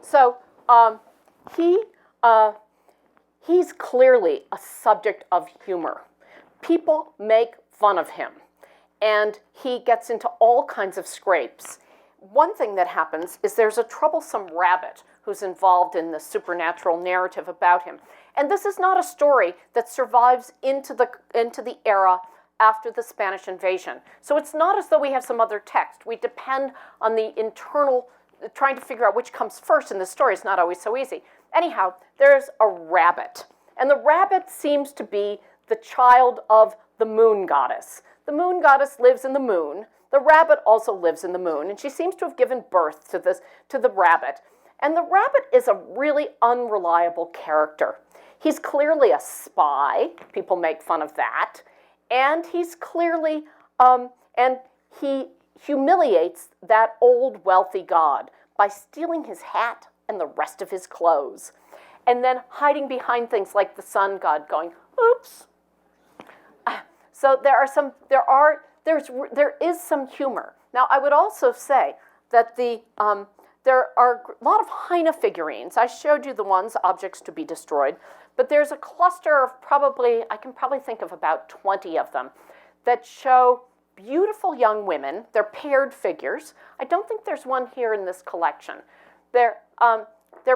So he's clearly a subject of humor. People make fun of him, and he gets into all kinds of scrapes. One thing that happens is there's a troublesome rabbit who's involved in the supernatural narrative about him. And this is not a story that survives into the era after the Spanish invasion. So it's not as though we have some other text. We depend on the internal, trying to figure out which comes first in the story is not always so easy. Anyhow, there's a rabbit. And the rabbit seems to be the child of the moon goddess. The moon goddess lives in the moon. The rabbit also lives in the moon, and she seems to have given birth to the rabbit. And the rabbit is a really unreliable character. He's clearly a spy. People make fun of that. And he's clearly, and he humiliates that old wealthy god by stealing his hat and the rest of his clothes. And then hiding behind things like the sun god going, oops. So there is some humor. Now, I would also say that there are a lot of Heine figurines. I showed you the ones, objects to be destroyed, but there's a cluster of I can probably think of about 20 of them that show beautiful young women. They're paired figures. I don't think there's one here in this collection. They're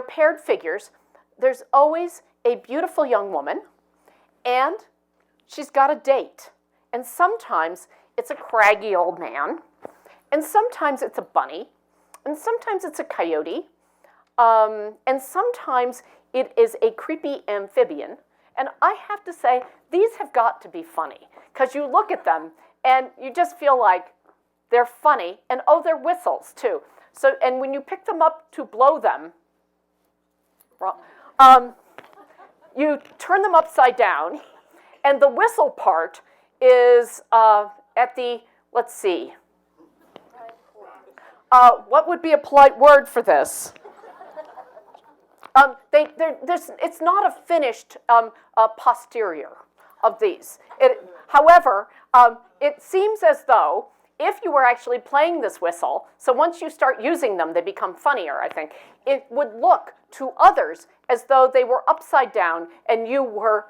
paired figures. There's always a beautiful young woman, and she's got a date. And sometimes it's a craggy old man, and sometimes it's a bunny, and sometimes it's a coyote, and sometimes it is a creepy amphibian. And I have to say, these have got to be funny, because you look at them and you just feel like they're funny, and oh, they're whistles too. So, and when you pick them up to blow them, you turn them upside down, and the whistle part is at the, let's see, what would be a polite word for this? It's not a finished posterior of these. However, it seems as though if you were actually playing this whistle, so once you start using them, they become funnier, I think, it would look to others as though they were upside down and you were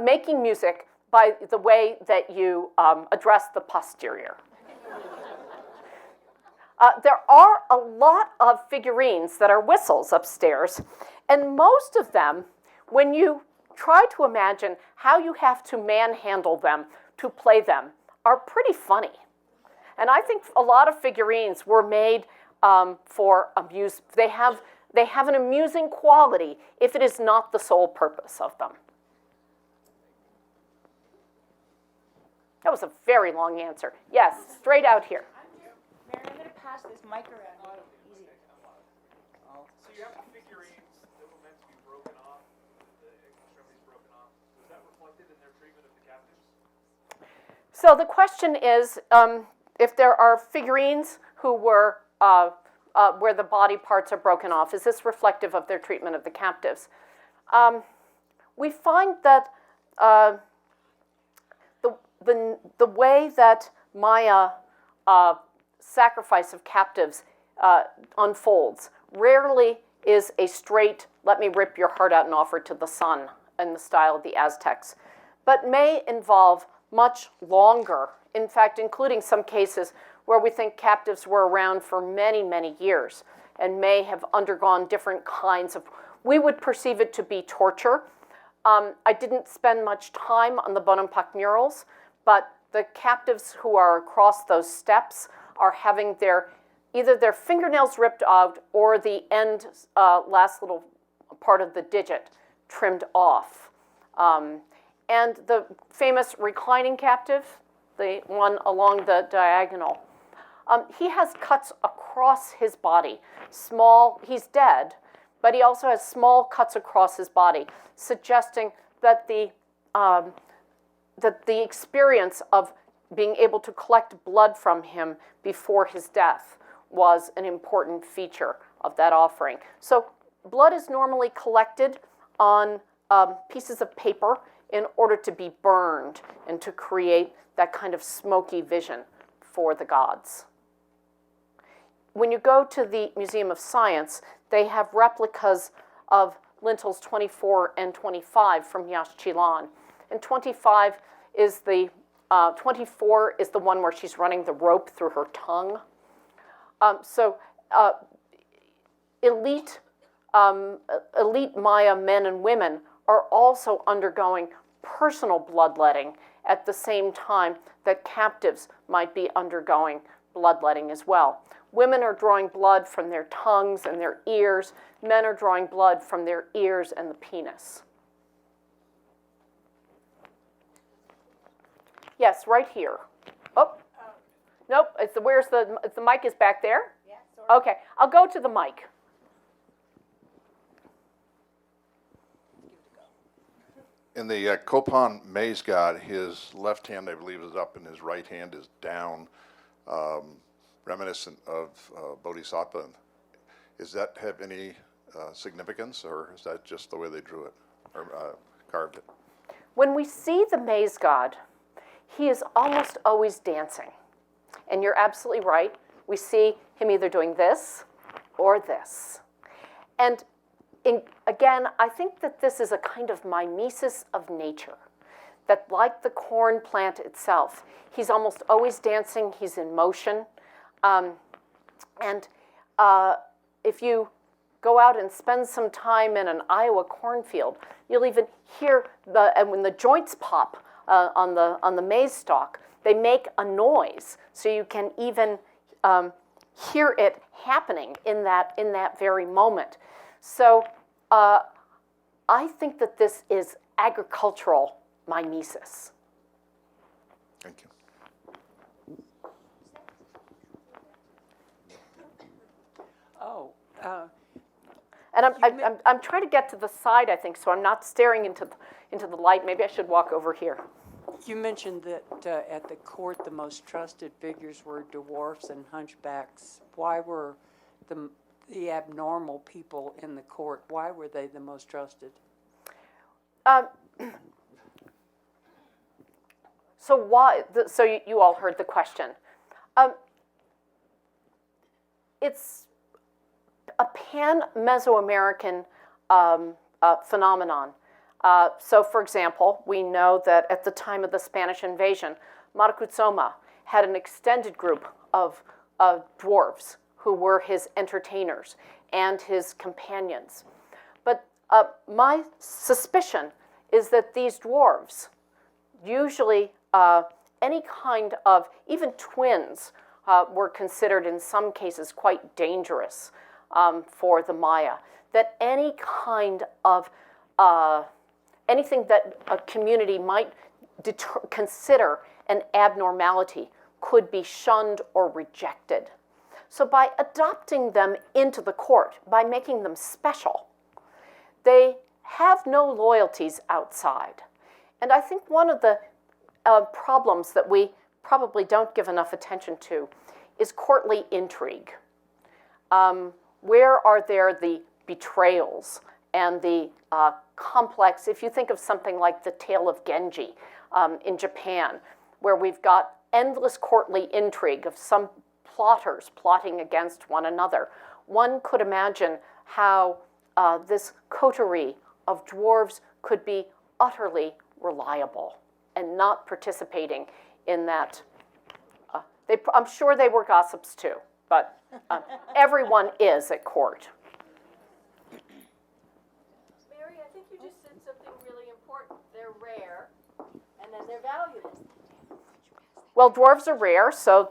making music by the way that you address the posterior. There are a lot of figurines that are whistles upstairs, and most of them, when you try to imagine how you have to manhandle them to play them, are pretty funny. And I think a lot of figurines were made for amuse. They have an amusing quality if it is not the sole purpose of them. That was a very long answer. Yes, straight out here. Mary, I'm going to pass this mic around. Easy. So you have the figurines that were meant to be broken off, the extremities broken off. Was that reflected in their treatment of the captives? So the question is, if there are figurines who were where the body parts are broken off. Is this reflective of their treatment of the captives? We find that the way that Maya sacrifice of captives unfolds rarely is a straight, let me rip your heart out and offer it to the sun in the style of the Aztecs, but may involve much longer, in fact, including some cases where we think captives were around for many, many years and may have undergone different kinds of, we would perceive it to be torture. I didn't spend much time on the Bonampak murals, but the captives who are across those steps are having either their fingernails ripped out or the end, last little part of the digit trimmed off. And the famous reclining captive, the one along the diagonal, he has cuts across his body. Small, he's dead, but he also has small cuts across his body, suggesting that the experience of being able to collect blood from him before his death was an important feature of that offering. So blood is normally collected on pieces of paper in order to be burned and to create that kind of smoky vision for the gods. When you go to the Museum of Science, they have replicas of lintels 24 and 25 from Yaxchilan. And 24 is the one where she's running the rope through her tongue. Elite Maya men and women are also undergoing personal bloodletting at the same time that captives might be undergoing bloodletting as well. Women are drawing blood from their tongues and their ears. Men are drawing blood from their ears and the penis. Yes, right here. Oh, nope. The mic is back there. Yeah, sorry. Okay, I'll go to the mic. In the Kopan maze god, his left hand, I believe, is up and his right hand is down, reminiscent of Bodhisattva. Does that have any significance, or is that just the way they drew it or carved it? When we see the maze god, he is almost always dancing. And you're absolutely right. We see him either doing this or this. And again, I think that this is a kind of mimesis of nature, that like the corn plant itself, he's almost always dancing, he's in motion. If you go out and spend some time in an Iowa cornfield, you'll even hear and when the joints pop on the maize stalk, they make a noise, so you can even hear it happening in that very moment. So I think that this is agricultural mimesis. Thank you. Oh, And I'm trying to get to the side, I think, so I'm not staring into the light. Maybe I should walk over here. you mentioned that at the court the most trusted figures were dwarfs and hunchbacks. Why were the abnormal people in the court, why were they the most trusted? So you all heard the question. It's a pan-Mesoamerican phenomenon. So, for example, we know that at the time of the Spanish invasion, Maracutsoma had an extended group of dwarves who were his entertainers and his companions. But my suspicion is that these dwarves, usually any kind of, even twins, were considered in some cases quite dangerous for the Maya. That any kind of, anything that a community might consider an abnormality could be shunned or rejected. So by adopting them into the court, by making them special, they have no loyalties outside. And I think one of the problems that we probably don't give enough attention to is courtly intrigue. Where are there the betrayals and the complex, if you think of something like the Tale of Genji in Japan, where we've got endless courtly intrigue of some plotters plotting against one another. One could imagine how this coterie of dwarves could be utterly reliable and not participating in that. I'm sure they were gossips too, but everyone is at court. Mary, I think you just said something really important. They're rare, and then they're valuable. Well, dwarves are rare, so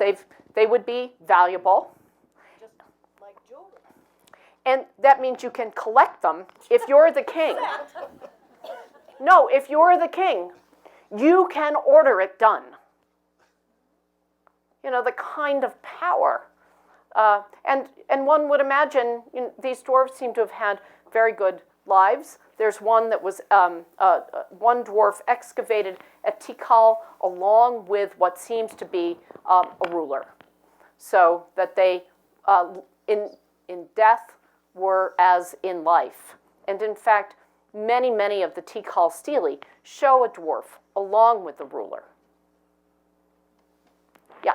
they would be valuable. Just like jewelry. And that means you can collect them if you're the king. No, if you're the king, you can order it done. You know, the kind of power. And one would imagine these dwarves seem to have had very good lives. There's one that was, one dwarf excavated at Tikal along with what seems to be a ruler. So that they, in death, were as in life. And in fact, many of the Tikal stelae show a dwarf along with the ruler. Yeah.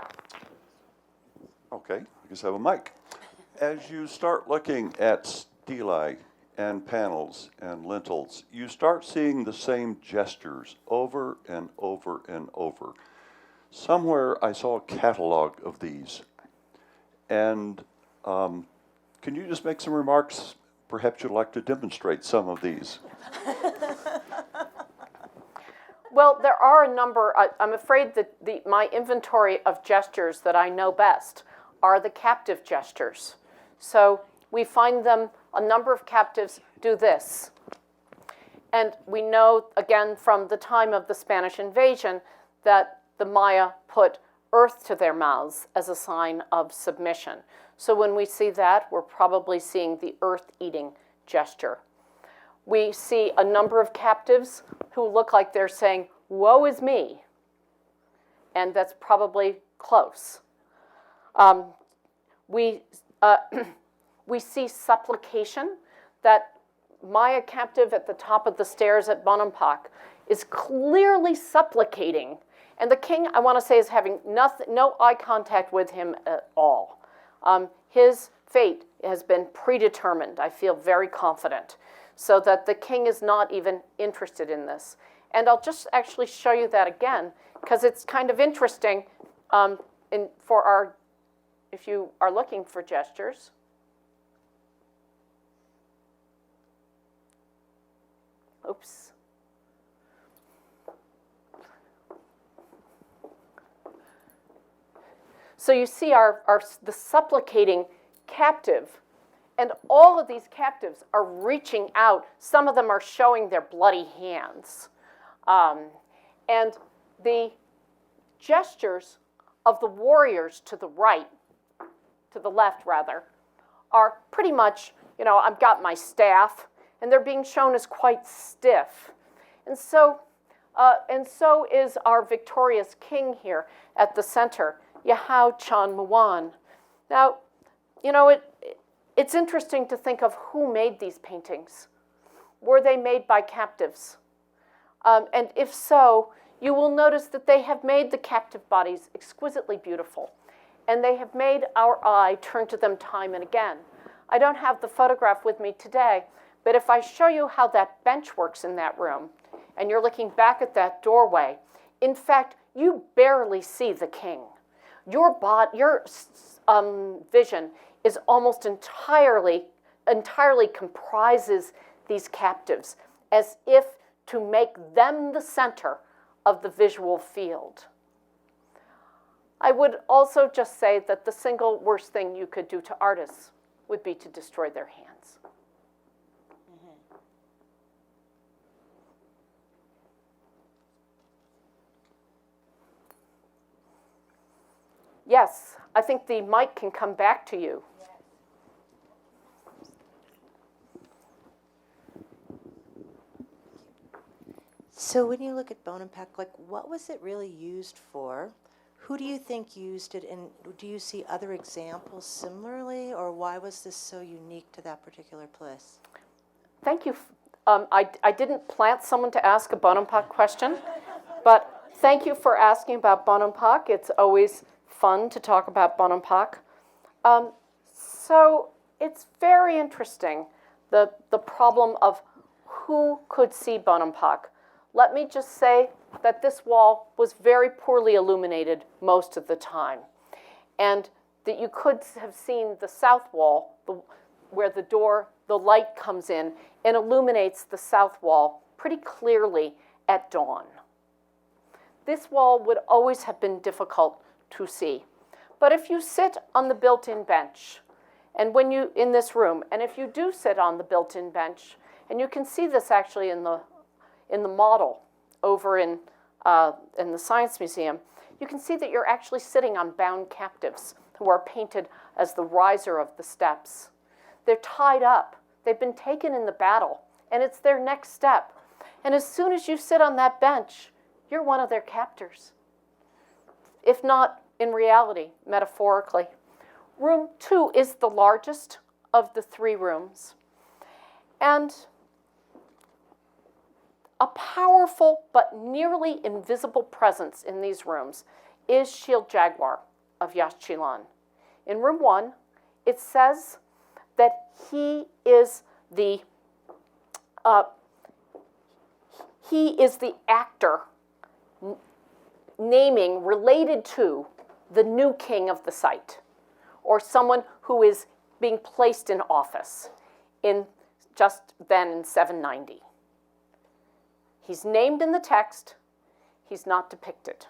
Okay, I guess I have a mic. As you start looking at stelae and panels and lintels, you start seeing the same gestures over and over and over. Somewhere I saw a catalog of these. And can you just make some remarks? Perhaps you'd like to demonstrate some of these. Well, there are a number. I'm afraid that my inventory of gestures that I know best are the captive gestures. So we find them, a number of captives do this. And we know, again, from the time of the Spanish invasion, that the Maya put earth to their mouths as a sign of submission. So when we see that, we're probably seeing the earth-eating gesture. We see a number of captives who look like they're saying, "Woe is me," and that's probably close. We see supplication, that Maya captive at the top of the stairs at Bonampak is clearly supplicating, and the king, I want to say, is having no eye contact with him at all. His fate has been predetermined, I feel very confident, so that the king is not even interested in this. And I'll just actually show you that again, because it's kind of interesting if you are looking for gestures. Oops. So you see the supplicating captive, and all of these captives are reaching out. Some of them are showing their bloody hands. And the gestures of the warriors to the right, to the left rather, are pretty much, I've got my staff, and they're being shown as quite stiff. And so is our victorious king here at the center, Yahao Chan Muan. Now, it's interesting to think of who made these paintings. Were they made by captives? And if so, you will notice that they have made the captive bodies exquisitely beautiful, and they have made our eye turn to them time and again. I don't have the photograph with me today, but if I show you how that bench works in that room, and you're looking back at that doorway, in fact, you barely see the king. Your vision is almost entirely comprises these captives, as if to make them the center of the visual field. I would also just say that the single worst thing you could do to artists would be to destroy their hands. Yes, I think the mic can come back to you. So when you look at Bonampak, what was it really used for? Who do you think used it, and do you see other examples similarly, or why was this so unique to that particular place? Thank you. I didn't plant someone to ask a Bonampak question, but thank you for asking about Bonampak. It's always fun to talk about Bonampak. So it's very interesting, the problem of who could see Bonampak. Let me just say that this wall was very poorly illuminated most of the time, and that you could have seen the south wall, where the light comes in and illuminates the south wall pretty clearly at dawn. This wall would always have been difficult to see. But if you sit on the built-in bench, and when you, in this room, and if you do sit on the built-in bench, and you can see this actually in the model over in the Science Museum, you can see that you're actually sitting on bound captives who are painted as the riser of the steps. They're tied up. They've been taken in the battle, and it's their next step. And as soon as you sit on that bench, you're one of their captors, if not in reality, metaphorically. Room 2 is the largest of the 3 rooms. And a powerful but nearly invisible presence in these rooms is Shield Jaguar of Yaxchilan. In room 1, it says that he is the actor naming related to the new king of the site, or someone who is being placed in office in just then in 790. He's named in the text, he's not depicted.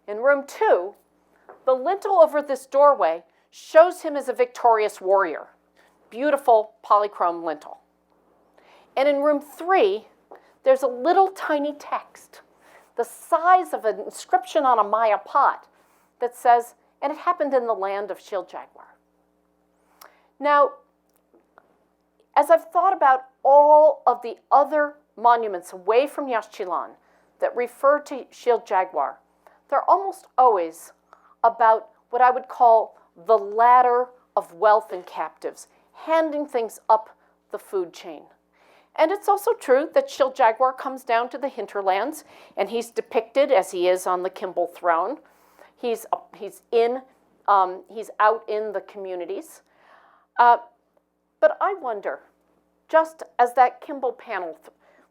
In room 2, the lintel over this doorway shows him as a victorious warrior. Beautiful polychrome lintel. And in room 3, there's a little tiny text, the size of an inscription on a Maya pot, that says, and it happened in the land of Shield Jaguar. Now, as I've thought about all of the other monuments away from Yaxchilan that refer to Shield Jaguar, they're almost always about what I would call the ladder of wealth and captives, handing things up the food chain. And it's also true that Shield Jaguar comes down to the hinterlands, and he's depicted as he is on the Kimball throne. He's out in the communities. But I wonder, just as that Kimball panel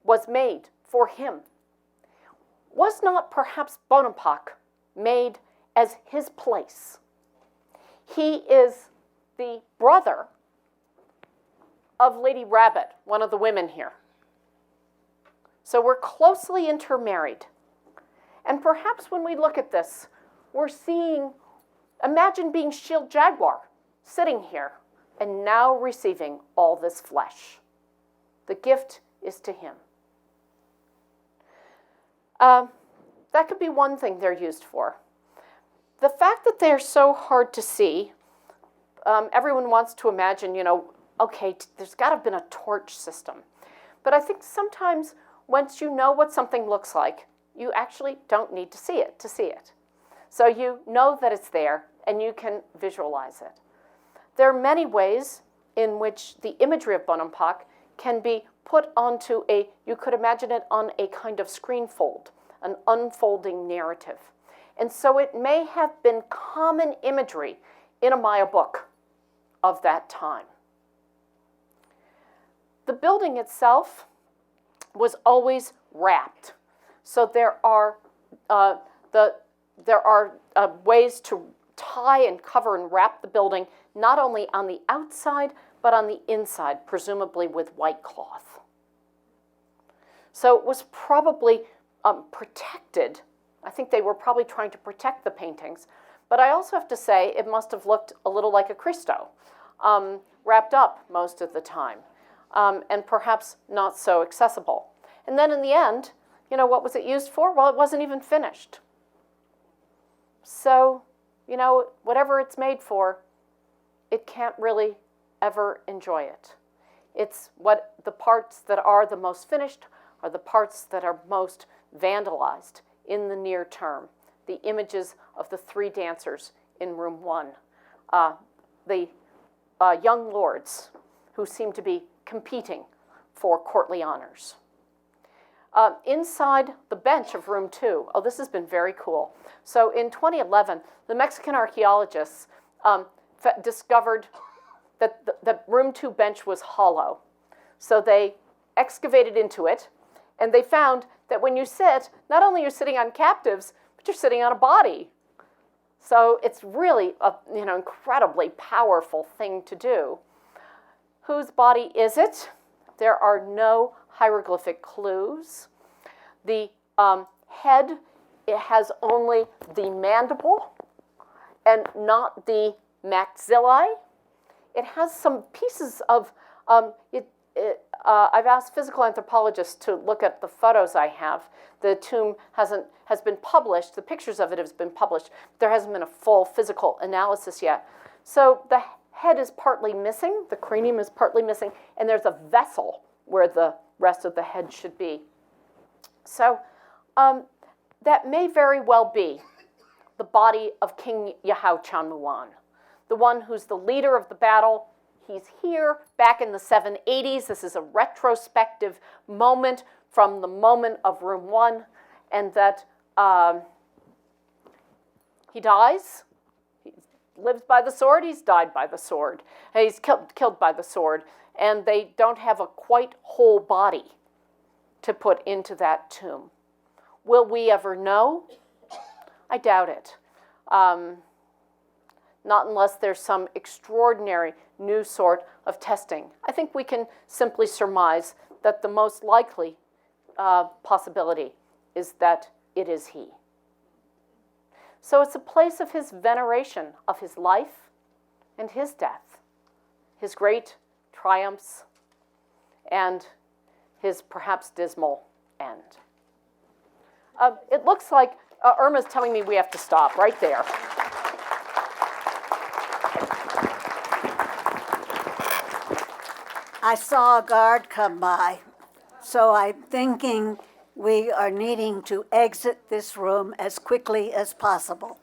was made for him, was not perhaps Bonampak made as his place? He is the brother of Lady Rabbit, one of the women here. So we're closely intermarried. And perhaps when we look at this, we're seeing, imagine being Shield Jaguar, sitting here, and now receiving all this flesh. The gift is to him. That could be one thing they're used for. The fact that they're so hard to see, everyone wants to imagine, okay, there's got to have been a torch system. But I think sometimes once you know what something looks like, you actually don't need to see it. So you know that it's there, and you can visualize it. There are many ways in which the imagery of Bonampak can be put onto you could imagine it on a kind of screen fold, an unfolding narrative. And so it may have been common imagery in a Maya book of that time. The building itself was always wrapped. So there are ways to tie and cover and wrap the building, not only on the outside, but on the inside, presumably with white cloth. So it was probably protected. I think they were probably trying to protect the paintings. But I also have to say it must have looked a little like a Cristo, wrapped up most of the time, and perhaps not so accessible. And then in the end, what was it used for? Well, it wasn't even finished. So, whatever it's made for, it can't really ever enjoy it. It's what the parts that are the most finished are the parts that are most vandalized in the near term. the images of the three dancers in room 1, the young lords who seem to be competing for courtly honors. Inside the bench of room 2, oh, this has been very cool. So in 2011, the Mexican archaeologists discovered that the room 2 bench was hollow. So they excavated into it, and they found that when you sit, not only you're sitting on captives, but you're sitting on a body. So it's really a incredibly powerful thing to do. Whose body is it? There are no hieroglyphic clues. The head, it has only the mandible and not the maxillae. It has some pieces of, I've asked physical anthropologists to look at the photos I have. The tomb has been published, the pictures of it have been published. There hasn't been a full physical analysis yet. So the head is partly missing, the cranium is partly missing, and there's a vessel where the rest of the head should be. So that may very well be the body of King Yahao Chanmuan, the one who's the leader of the battle. He's here back in the 780s. This is a retrospective moment from the moment of room 1, and that he dies. He lives by the sword. He's died by the sword. He's killed by the sword, and they don't have a quite whole body to put into that tomb. Will we ever know? I doubt it. Not unless there's some extraordinary new sort of testing. I think we can simply surmise that the most likely possibility is that it is he. So it's a place of his veneration of his life and his death, his great triumphs and his perhaps dismal end. It looks like Irma's telling me we have to stop right there. I saw a guard come by, so I'm thinking we are needing to exit this room as quickly as possible.